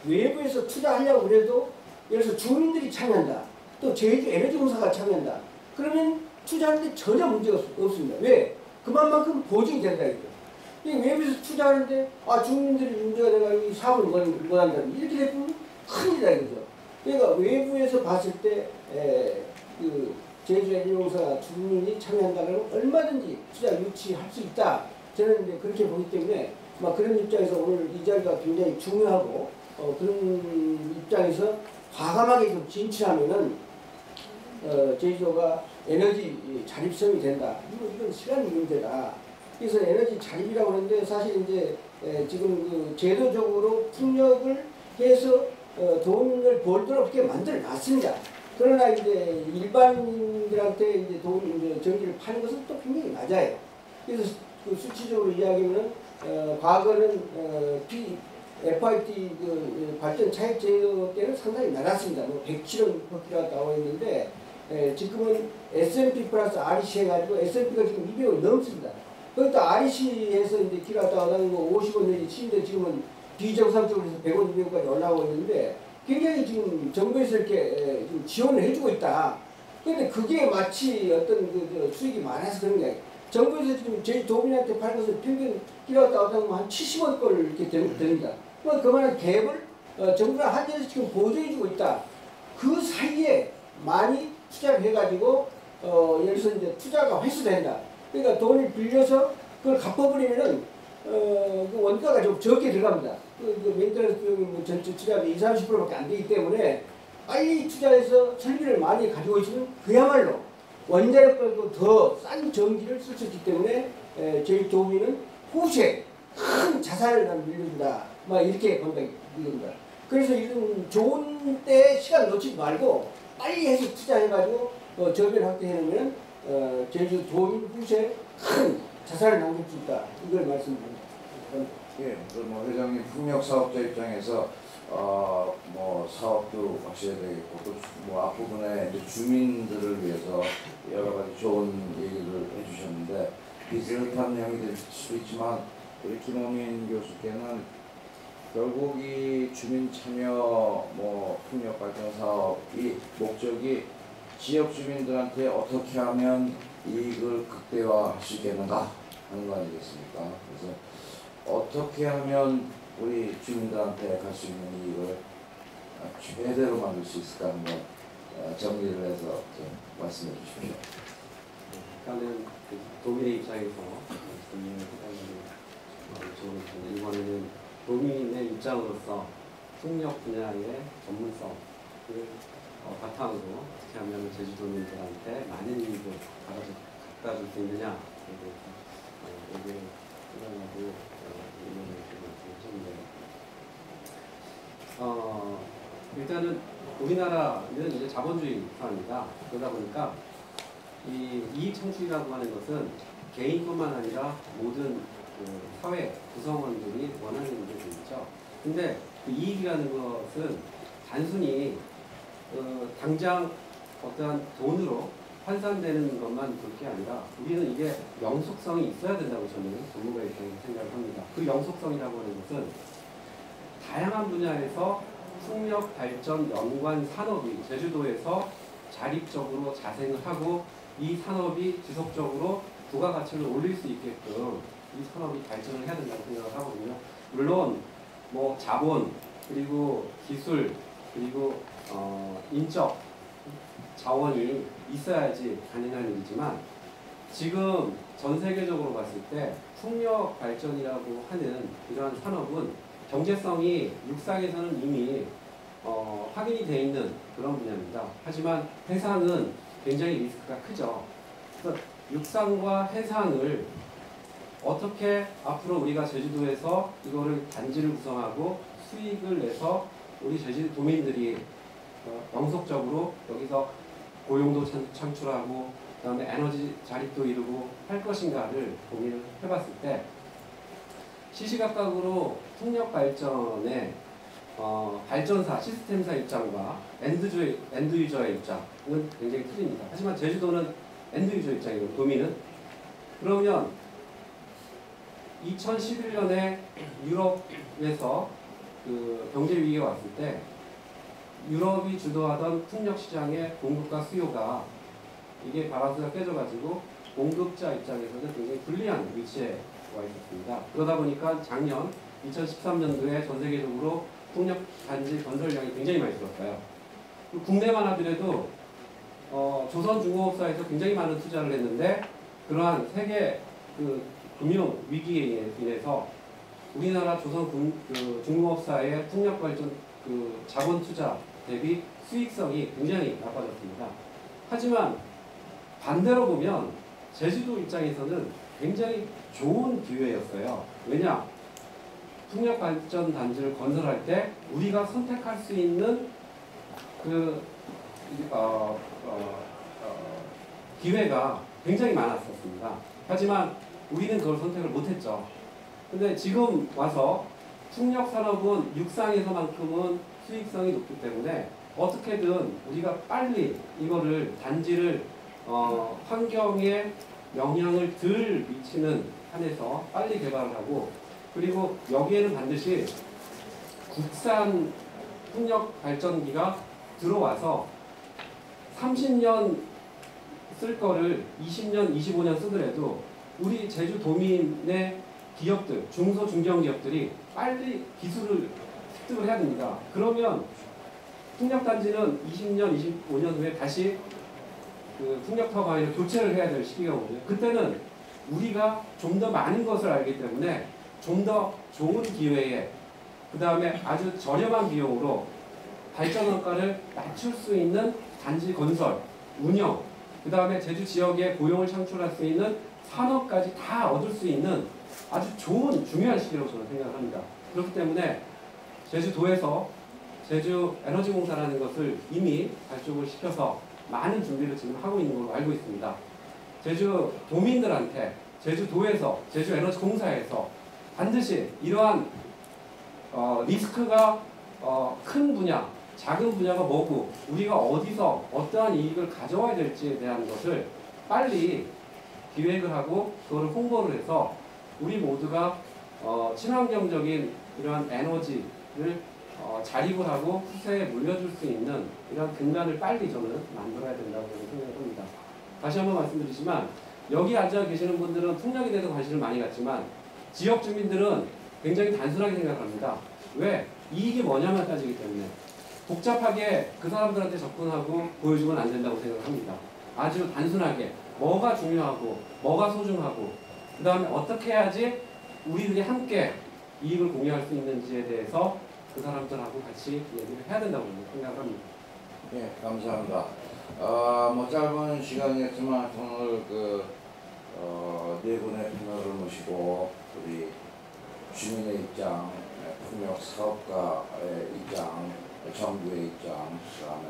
외부에서 투자하려고 그래도 예를 들어서 주민들이 참여한다. 또 제주에너지공사가 참여한다. 그러면 투자하는데 전혀 문제가 없습니다. 왜? 그만큼 보증이 된다 이거죠. 외부에서 투자하는데 주민들이 문제가 돼가지고 사업을 못한다. 이렇게 되면 큰일이다 이거죠. 그러니까 외부에서 봤을 때 그 제주에너지공사 주민이 참여한다 그러면 얼마든지 투자 유치할 수 있다. 저는 이제 그렇게 보기 때문에 그런 입장에서 오늘 이 자리가 굉장히 중요하고 그런 입장에서 과감하게 좀 진출하면은 제주도가 에너지 자립성이 된다. 이건 시간 문제다. 그래서 에너지 자립이라고 하는데 사실 이제 지금 그 제도적으로 풍력을 해서 돈을 벌도록 이렇게 만들어 놨습니다. 그러나 이제 일반인들한테 이제 전기를 파는 것은 또 굉장히 낮아요. 그래서 그 수치적으로 이야기하면 과거는 FIT 그 발전 차익 제도 때는 상당히 낮았습니다. 107원 퍼키가 나와 있는데 지금은 S&P 플러스 REC 해가지고 S&P가 지금 200원 넘습니다. 그러니까 REC에서 이제 키가 나오는 거 50원 내지 70원 지금은 비정상적으로 해서 100원, 200원까지 올라오고 있는데 굉장히 지금 정부에서 이렇게 좀 지원을 해주고 있다. 그런데 그게 마치 어떤 그 수익이 많아서 그런 게 아니에요. 정부에서 지금 제주도민한테 팔 것은 평균 키로와트 한 70원 꼴 이렇게 됩니다. 그만한 갭을 정부가 한전에서 지금 보조해주고 있다. 그 사이에 많이 투자를 해가지고 예를 들어서 이제 투자가 회수된다. 그러니까 돈을 빌려서 그걸 갚아버리면은 그 원가가 좀 적게 들어갑니다. 그 멘트런스 비용이 전체 투자비 20, 30%밖에 안 되기 때문에 빨리 투자해서 설비를 많이 가지고 있으면 그야말로 원자력보다 더 싼 전기를 쓸 수 있기 때문에 제주도민은 후세 큰 자산을 밀려준다. 이렇게 본다 이겁니다. 그래서 이런 좋은 때 시간 놓치지 말고 빨리 해서 투자해가지고 저변 확대해놓으면 제주도민 후세 큰 자산을 남길 수 있다. 이걸 말씀드립니다. 예, 그뭐 회장님 풍력 사업자 입장에서 뭐 사업도 확실해야 되겠고 또뭐 앞부분에 이제 주민들을 위해서 여러 가지 좋은 얘기를 해주셨는데 비슷한 내용이 될 수도 있지만 우리 김호민 교수께는 결국 이 주민 참여 뭐 풍력 발전 사업이 목적이 지역 주민들한테 어떻게 하면 이익을 극대화할 수 있겠는가 하는 거 아니겠습니까? 그래서 어떻게 하면 우리 주민들한테 갈 수 있는 이익을 최대로 만들 수 있을까 하는 거 정리를 해서 좀 말씀해 주십시오. 일단은 도민의 입장에서 이번에는 도민의 입장으로서 풍력 분야의 전문성을 바탕으로 어떻게 하면 제주도민들한테 많은 이익을 갖다 줄 수 있느냐 이게 필요하고 일단은 우리나라는 이제 자본주의 사회입니다. 그러다 보니까 이 이익 창출이라고 하는 것은 개인뿐만 아니라 모든 그 사회 구성원들이 원하는 문제들이죠. 근데 그 이익이라는 것은 단순히 당장 어떠한 돈으로 환산되는 것만 볼 게 아니라 우리는 이게 영속성이 있어야 된다고 저는 전문가 입장에서 생각을 합니다. 그 영속성이라고 하는 것은 다양한 분야에서 풍력 발전 연관 산업이 제주도에서 자립적으로 자생을 하고 이 산업이 지속적으로 부가가치를 올릴 수 있게끔 이 산업이 발전을 해야 된다고 생각을 하거든요. 물론 뭐 자본 그리고 기술 그리고 인적 자원이 있어야지 가능한 일이지만 지금 전 세계적으로 봤을 때 풍력 발전이라고 하는 이러한 산업은 경제성이 육상에서는 이미 확인이 되어 있는 그런 분야입니다. 하지만 해상은 굉장히 리스크가 크죠. 그래서 육상과 해상을 어떻게 앞으로 우리가 제주도에서 이거를 단지를 구성하고 수익을 내서 우리 제주도민들이 영속적으로 여기서 고용도 창출하고 그다음에 에너지 자립도 이루고 할 것인가를 고민을 해봤을 때 시시각각으로 풍력 발전의 발전사, 시스템사 입장과 엔드유저의 입장은 굉장히 틀립니다. 하지만 제주도는 엔드유저 입장이고 도민은 그러면 2011년에 유럽에서 그 경제 위기가 왔을 때 유럽이 주도하던 풍력 시장의 공급과 수요가 이게 바란스가 깨져가지고 공급자 입장에서는 굉장히 불리한 위치에 와 있었습니다. 그러다 보니까 작년 2013년도에 전 세계적으로 풍력 단지 건설량이 굉장히 많이 줄었어요. 국내만 하더라도 조선중공업사에서 굉장히 많은 투자를 했는데 그러한 세계 그 금융 위기에 인해서 우리나라 중공업사의 풍력 발전 그 자본 투자 대비 수익성이 굉장히 나빠졌습니다. 하지만 반대로 보면 제주도 입장에서는 굉장히 좋은 기회였어요. 왜냐? 풍력 발전 단지를 건설할 때 우리가 선택할 수 있는 기회가 굉장히 많았었습니다. 하지만 우리는 그걸 선택을 못했죠. 근데 지금 와서 풍력 산업은 육상에서만큼은 수익성이 높기 때문에 어떻게든 우리가 빨리 이거를 단지를 환경에 영향을 덜 미치는 한에서 빨리 개발을 하고 그리고 여기에는 반드시 국산 풍력 발전기가 들어와서 30년 쓸 거를 20년, 25년 쓰더라도 우리 제주도민의 기업들, 중소, 중견기업들이 빨리 기술을 습득을 해야 됩니다. 그러면 풍력단지는 20년, 25년 후에 다시 그 풍력 터바인을 교체를 해야 될 시기가 오거든요. 그때는 우리가 좀 더 많은 것을 알기 때문에 좀 더 좋은 기회에 그 다음에 아주 저렴한 비용으로 발전 원가를 낮출 수 있는 단지 건설, 운영, 그 다음에 제주 지역에 고용을 창출할 수 있는 산업까지 다 얻을 수 있는 아주 좋은 중요한 시기라고 저는 생각합니다. 그렇기 때문에 제주도에서 제주 에너지공사라는 것을 이미 발족을 시켜서 많은 준비를 지금 하고 있는 걸로 알고 있습니다. 제주 도민들한테 제주도에서 제주에너지공사에서 반드시 이러한 리스크가 큰 분야, 작은 분야가 뭐고 우리가 어디서 어떠한 이익을 가져와야 될지에 대한 것을 빨리 기획을 하고 그거를 홍보를 해서 우리 모두가 친환경적인 이러한 에너지를 자립을 하고 후세에 물려줄 수 있는 이런 근간을 빨리 저는 만들어야 된다고 저는 생각을 합니다. 다시 한번 말씀드리지만 여기 앉아 계시는 분들은 풍력에 대해서 관심을 많이 갖지만 지역 주민들은 굉장히 단순하게 생각합니다. 왜? 이익이 뭐냐만 따지기 때문에 복잡하게 그 사람들한테 접근하고 보여주면 안 된다고 생각합니다. 아주 단순하게 뭐가 중요하고 뭐가 소중하고 그 다음에 어떻게 해야지 우리들이 함께 이익을 공유할 수 있는지에 대해서 그 사람들하고 같이 얘기를 해야 된다고 생각을 합니다. 예, 감사합니다. 뭐 짧은 시간이었지만 오늘 네 분의 패널을 모시고 우리 주민의 입장, 풍력 사업가의 입장, 정부의 입장, 그다음에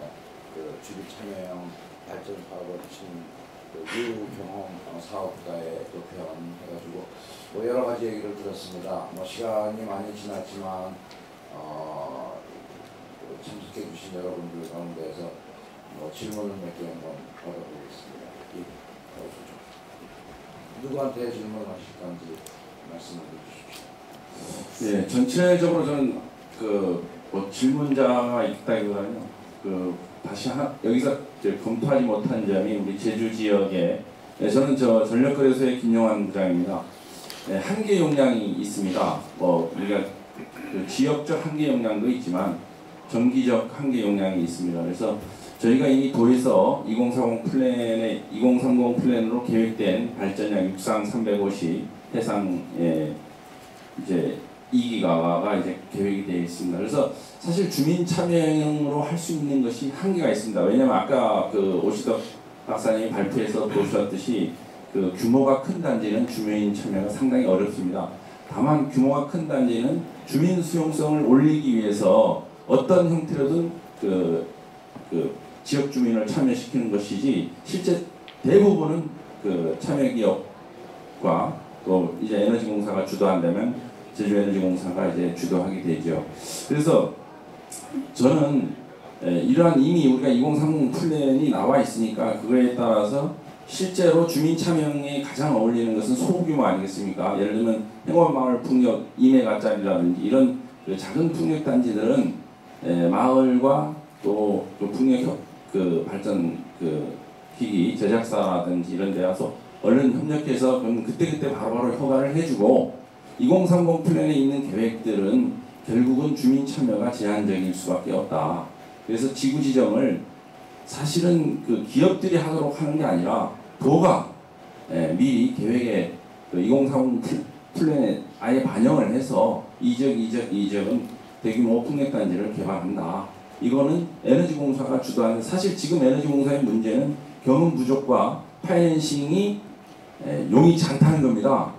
주민 참여형 발전 사업을 하신 유경험 사업가의 또 표현 해가지고 뭐 여러 가지 얘기를 들었습니다. 뭐 시간이 많이 지났지만 참석해 주신 여러분들 가운데서 뭐 질문을 몇 개 한번 받아보겠습니다. 누구한테 질문하실 건지 말씀을 해주십시오. 네, 전체적으로 저는 뭐 질문자가 있다기보다는요, 다시 여기서 검토하지 못한 점이 우리 제주 지역에, 저는 전력거래소의 김용환 부장입니다. 네, 한계 용량이 있습니다. 뭐 우리가 지역적 한계 용량도 있지만 정기적 한계 용량이 있습니다. 그래서 저희가 이미 도에서 2030 플랜으로 계획된 발전량 육상 350 해상에 이제 2기가가 이제 계획이 되어 있습니다. 그래서 사실 주민 참여형으로 할 수 있는 것이 한계가 있습니다. 왜냐하면 아까 오시덕 박사님이 발표에서 보셨듯이 규모가 큰 단지는 주민 참여가 상당히 어렵습니다. 다만 규모가 큰 단지는 주민 수용성을 올리기 위해서 어떤 형태로든 지역 주민을 참여시키는 것이지 실제 대부분은 참여기업과 또 이제 에너지공사가 주도한다면 제주에너지공사가 이제 주도하게 되죠. 그래서 저는 이러한 이미 우리가 2030 플랜이 나와 있으니까 그거에 따라서 실제로 주민 참여에 가장 어울리는 것은 소규모 아니겠습니까? 예를 들면 행원마을 풍력 2메가짜리라든지 이런 작은 풍력 단지들은 마을과 또 풍력 발전 기기 제작사라든지 이런 데 와서 얼른 협력해서 그럼 그때그때 바로바로 허가를 해주고 2030 플랜에 있는 계획들은 결국은 주민 참여가 제한적일 수밖에 없다. 그래서 지구 지정을 사실은 기업들이 하도록 하는 게 아니라 도가 미리 계획에 2030 플랜에 아예 반영을 해서 이 지역은 대규모 풍력단지를 개발한다. 이거는 에너지공사가 주도하는, 사실 지금 에너지공사의 문제는 경험 부족과 파이낸싱이 용이치 않다는 겁니다.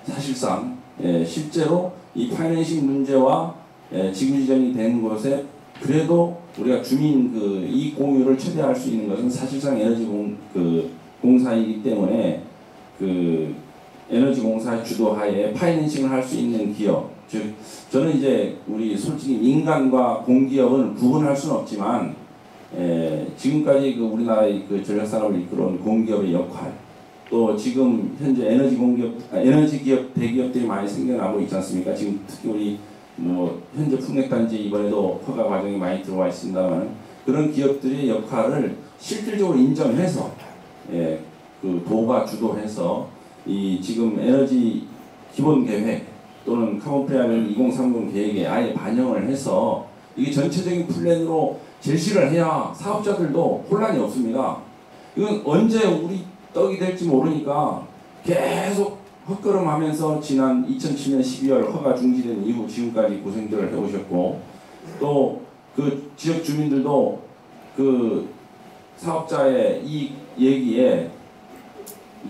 사실상 실제로 이 파이낸싱 문제와 지구 지정이 된 곳에 그래도 우리가 주민 이익 공유를 최대화할 수 있는 것은 사실상 에너지공사이기 때문에 에너지공사 주도하에 파이낸싱을 할 수 있는 기업, 즉 저는 이제 우리 솔직히 민간과 공기업은 구분할 수는 없지만 지금까지 우리나라의 전력산업을 이끌어온 공기업의 역할, 또 지금 현재 에너지 기업 대기업들이 많이 생겨나고 있지 않습니까? 지금 특히 우리 현재 풍력단지 이번에도 허가 과정이 많이 들어와 있습니다만 그런 기업들의 역할을 실질적으로 인정해서 도가 주도해서 이 지금 에너지 기본 계획 또는 카본 프리미엄 2030 계획에 아예 반영을 해서 이게 전체적인 플랜으로 제시를 해야 사업자들도 혼란이 없습니다. 이건 언제 우리 떡이 될지 모르니까 계속 헛걸음하면서 지난 2007년 12월 허가 중지된 이후 지금까지 고생들을 해오셨고, 또 지역 주민들도 사업자의 이익 얘기에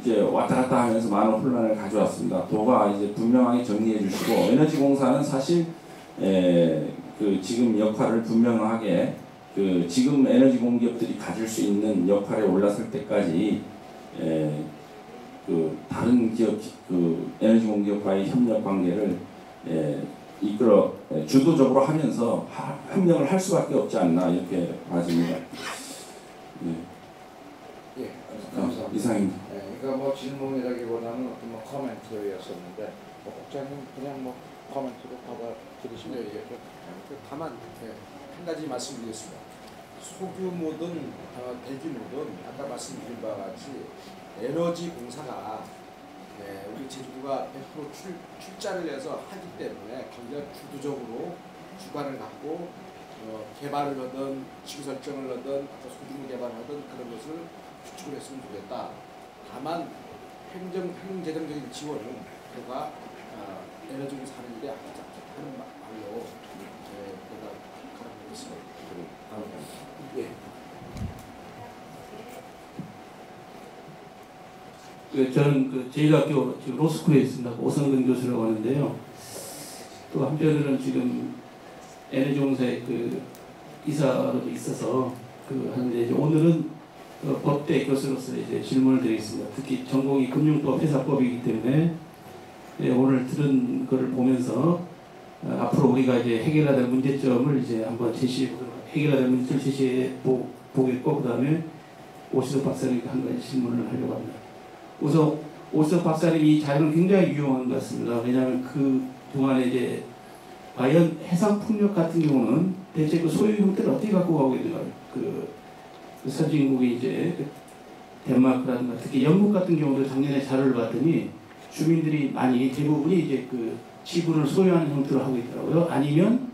이제 왔다 갔다 하면서 많은 혼란을 가져왔습니다. 도가 이제 분명하게 정리해 주시고, 에너지공사는 사실 지금 역할을 분명하게 지금 에너지 공기업들이 가질 수 있는 역할에 올라설 때까지 다른 기업 에너지 공기업과의 협력 관계를 이끌어 주도적으로 하면서 협력을 할 수밖에 없지 않나 이렇게 봐집니다. 예, 감사합니다. 이상입니다. 그러니까 뭐 질문이라기보다는 어떤 뭐 코멘트였었는데 국장님 그냥 뭐 코멘트로 받아들이시면 되겠죠. 다만 한 가지 말씀드리겠습니다. 소규모든 대규모든 아까 말씀드린 바와 같이 에너지 공사가 우리 제주도가 100% 출자를 해서 하기 때문에 굉장히 주도적으로 주관을 갖고 개발을 하든 지구 설정을 하든 아까 소규모 개발을 하든 그런 것을 추측을 했으면 좋겠다. 다만 행정적인 지원은 그가 에너지 공사하는 일에 하는 말로 제가 가르치겠습니다. 예. 저는 그 제1학교 지금 로스쿨에 있습니다. 오성근 교수라고 하는데요. 또 한편으로는 지금 에너지공사의 그 이사로도 있어서 하는데 이제 오늘은 그 법대 교수로서 이제 질문을 드리겠습니다. 특히 전공이 금융법 회사법이기 때문에 오늘 들은 거를 보면서 앞으로 우리가 이제 해결해야 될 문제점을 이제 한번 해결해야 될 문제점을 제시해 보겠고 그 다음에 오시덕 박사님께 한 가지 질문을 하려고 합니다. 우선 오시덕 박사님 이 자료는 굉장히 유용한 것 같습니다. 왜냐하면 그 동안에 이제 과연 해상 풍력 같은 경우는 대체 그 소유 형태를 어떻게 갖고 가고 있는가 그 선진국이 이제 덴마크라든가 특히 영국 같은 경우도 작년에 자료를 봤더니 주민들이 대부분이 이제 그 지분을 소유하는 형태로 하고 있더라고요. 아니면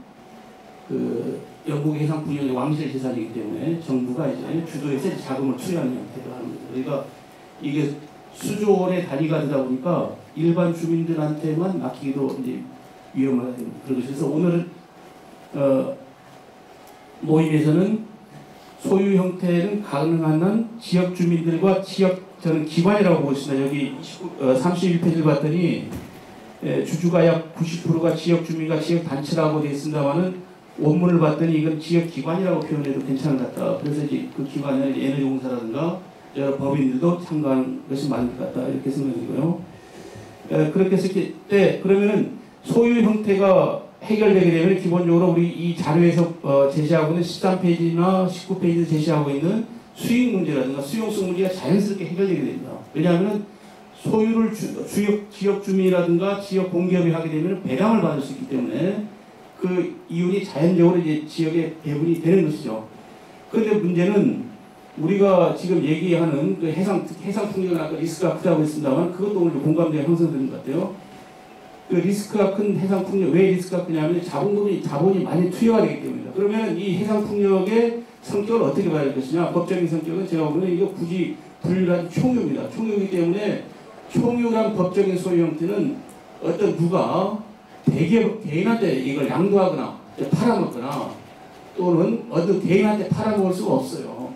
그 영국의 해상 풍력의 왕실 재산이기 때문에 정부가 이제 주도해서 자금을 투여하는 형태로 하는 거죠. 그러니까 이게 수조 원의 단위가 되다 보니까 일반 주민들한테만 맡기기도 이제 위험하다 그런 것이어서 오늘은 모임에서는 소유 형태는 가능한 한 지역 주민들과 저는 기관이라고 보고 있습니다. 여기 31페이지를 봤더니 주주가 약 90%가 지역 주민과 지역 단체라고 되어 있습니다만은 원문을 봤더니 이건 지역 기관이라고 표현해도 괜찮은 것 같다. 그래서 이제 그 기관에는 에너지공사라든가 여러 법인들도 참가하는 것이 맞는 것 같다. 이렇게 생각이고요. 그렇게 했을 때 그러면은 소유 형태가 해결되게 되면 기본적으로 우리 이 자료에서 제시하고 있는 13페이지나 19페이지 제시하고 있는 수익 문제라든가 수용성 문제가 자연스럽게 해결되게 됩니다. 왜냐하면 소유를 지역 주민이라든가 지역 공기업이 하게 되면 배당을 받을 수 있기 때문에 그 이윤이 자연적으로 이제 지역에 배분이 되는 것이죠. 그런데 문제는 우리가 지금 얘기하는 그 해상 풍력은 아까 리스크가 크다고 했습니다만 그것도 오늘 공감대가 형성되는 것 같아요. 그 리스크가 큰 해상 풍력, 왜 리스크가 크냐면 자본이 많이 투여가 되기 때문입니다. 그러면 이 해상 풍력의 성격을 어떻게 봐야 할 것이냐? 법적인 성격은 제가 보면 이거 굳이 분류한 총유입니다. 총유이기 때문에 총유란 법적인 소유 형태는 어떤 누가 개인한테 이걸 양도하거나 팔아먹거나 또는 어떤 개인한테 팔아먹을 수가 없어요.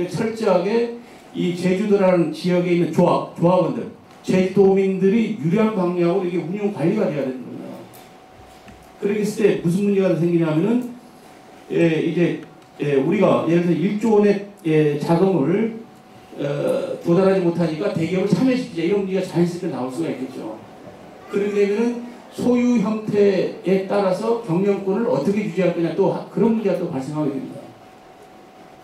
철저하게 이 제주도라는 지역에 있는 조합원들, 제주도민들이 유리한 방향으로 이게 운영 관리가 돼야 되는 겁니다. 그렇게 했을 때 무슨 문제가 생기냐면은 우리가 예를 들어서 1조 원의 자금을 도달하지 못하니까 대기업을 참여시키자 이런 문제가 자연스럽게 나올 수가 있겠죠. 그렇게 되면은 소유 형태에 따라서 경영권을 어떻게 유지할 거냐 또 그런 문제가 또 발생하게 됩니다.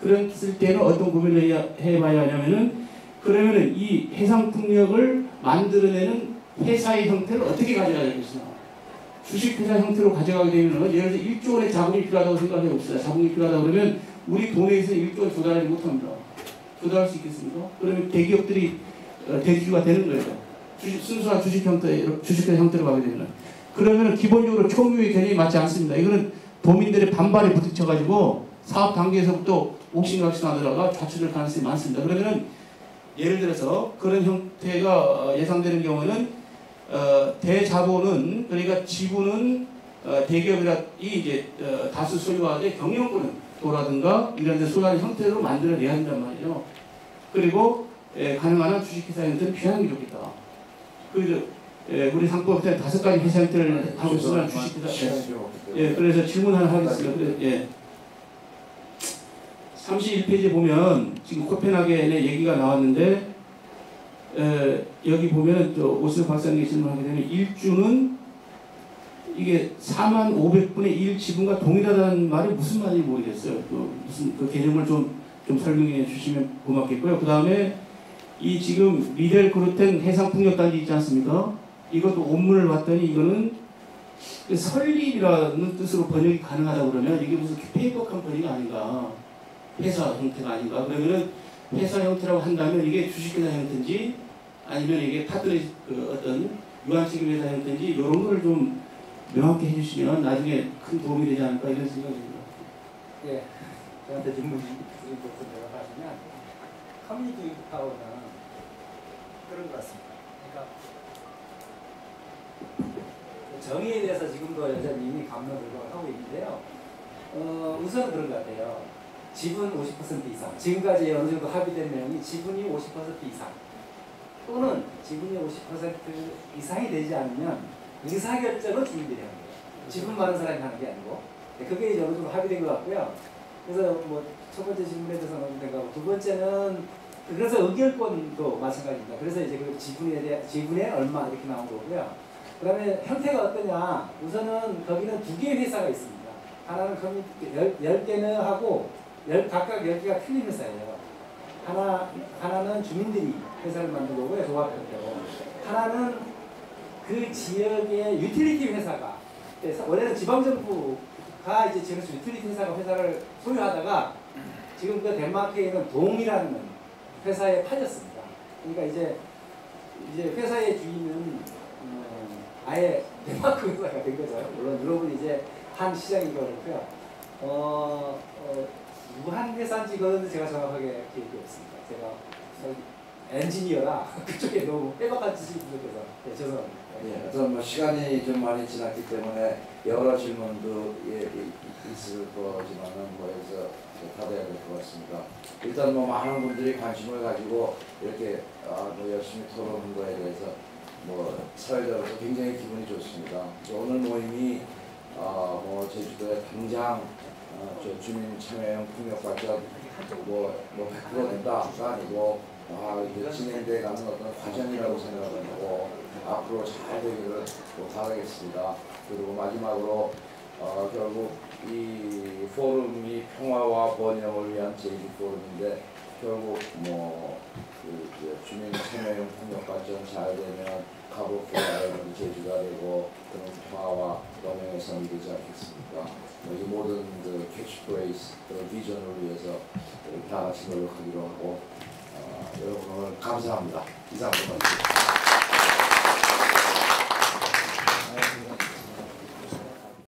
그랬을 때는 어떤 고민을 해봐야 하냐면은 그러면은 이 해상 풍력을 만들어내는 회사의 형태를 어떻게 가져가야 되겠으나 주식회사 형태로 가져가게 되면 예를 들어 1조 원의 자본이 필요하다고 생각해 봅시다. 자본이 필요하다 그러면 우리 돈에서 1조 원 조달하지 못합니다. 조달할 수 있겠습니까? 그러면 대기업들이 대주주가 되는 거예요. 순수한 주식회사 형태로 가게 되면 그러면 기본적으로 총유의 개념이 맞지 않습니다. 이거는 도민들의 반발에 부딪혀가지고 사업 단계에서부터 옥신각신하다가 좌초될 가능성이 많습니다. 그러면 예를 들어서 그런 형태가 예상되는 경우는 대자본은 그러니까 지분은 대기업이 이제 다수 소유하되 경영권은 도라든가 이런 데 소유하는 형태로 만들어내야 한단 말이에요. 그리고 가능한 한 주식회사 형태를 피하는 게 좋겠다. 우리 상법에 5가지 회사 형태를 하고 있으면 주식회사. 그래서 질문 하나 하겠습니다. 31페이지에 보면 지금 코펜하겐의 얘기가 나왔는데 여기 보면 오시덕 박사님이 질문하게 되면 일주는 이게 4500분의 1 지분과 동일하다는 말이 무슨 말인지 모르겠어요. 무슨 그 개념을 좀 설명해 주시면 고맙겠고요. 그 다음에 이 지금 미델 그루텐 해상풍력단지 있지 않습니까? 이것도 원문을 봤더니 이거는 설립이라는 뜻으로 번역이 가능하다고 그러면 이게 무슨 페이퍼 컴퍼니가 아닌가, 회사 형태가 아닌가. 그러면은 회사 형태라고 한다면 이게 주식회사 형태인지 아니면 이게 파트너십 그 어떤 유한책임 회사 형태인지 이런 거를 좀 명확히 해주시면 나중에 큰 도움이 되지 않을까 이런 생각이 듭니다. 예, 저한테 질문 드린 것을 대답하시면 커뮤니티 파워는 그런 것 같습니다. 그러니까 정의에 대해서 지금도 여전히 이미 감론을박을 하고 있는데요. 우선 그런 것 같아요. 지분 50% 이상. 지금까지 어느 정도 합의된 내용이 지분이 50% 이상 또는 지분이 50% 이상이 되지 않으면 의사결정은 주민들이 하는 거예요. 지분 많은 사람이 하는 게 아니고. 그게 이제 어느 정도 합의된 것 같고요. 그래서 뭐 첫 번째 질문에 대해서 어느 정도 두 번째는 그래서 의결권도 마찬가지입니다. 그래서 이제 그 지분에 얼마 이렇게 나온 거고요. 그 다음에 형태가 어떠냐. 우선은 거기는 두 개의 회사가 있습니다. 하나는 커뮤니티 10개는 하고 각각 10개가 틀린 회사예요. 하나는 주민들이 회사를 만든 거고요. 조합형태로. 하나는 그 지역의 유틸리티 회사가, 원래는 지방정부가 이제 지역에서 유틸리티 회사를 소유하다가 지금 그 덴마크에 있는 동이라는 회사에 팔렸습니다. 그러니까 이제 회사의 주인은 아예 덴마크 회사가 된 거죠. 물론 유럽은 이제 한 시장인 거고요. 무한 회사인지 그건 제가 정확하게 기억이 없습니다. 제가 엔지니어라 그쪽에 너무 빼박한 지식이 부족해서 죄송합니다. 예, 어떤 뭐 시간이 좀 많이 지났기 때문에 여러 질문도 있을 거지만은 뭐 여기서 답해야 될 것 같습니다. 일단 뭐 많은 분들이 관심을 가지고 이렇게 뭐 열심히 토론한 거에 대해서 뭐 사회자로서 굉장히 기분이 좋습니다. 오늘 모임이 뭐 제주도에 당장 저 주민 참여형 풍력 발전 뭐 100% 된다가 아니고 이제 진행돼 가는 어떤 과정이라고 생각하고 앞으로 잘 되기를 바라겠습니다. 그리고 마지막으로 결국 이 포럼이 평화와 번영을 위한 제주 포럼인데 결국 뭐 그 주민 참여형 풍력 발전 잘 되면 가보포라는 제주가 되고 그런 평화와 번영의 섬이 되지 않겠습니까? 이 모든 그 캐치프레이즈 그런 비전을 위해서 다 같이 노력하기로 하고 여러분 오늘 감사합니다. 이상 고맙습니다.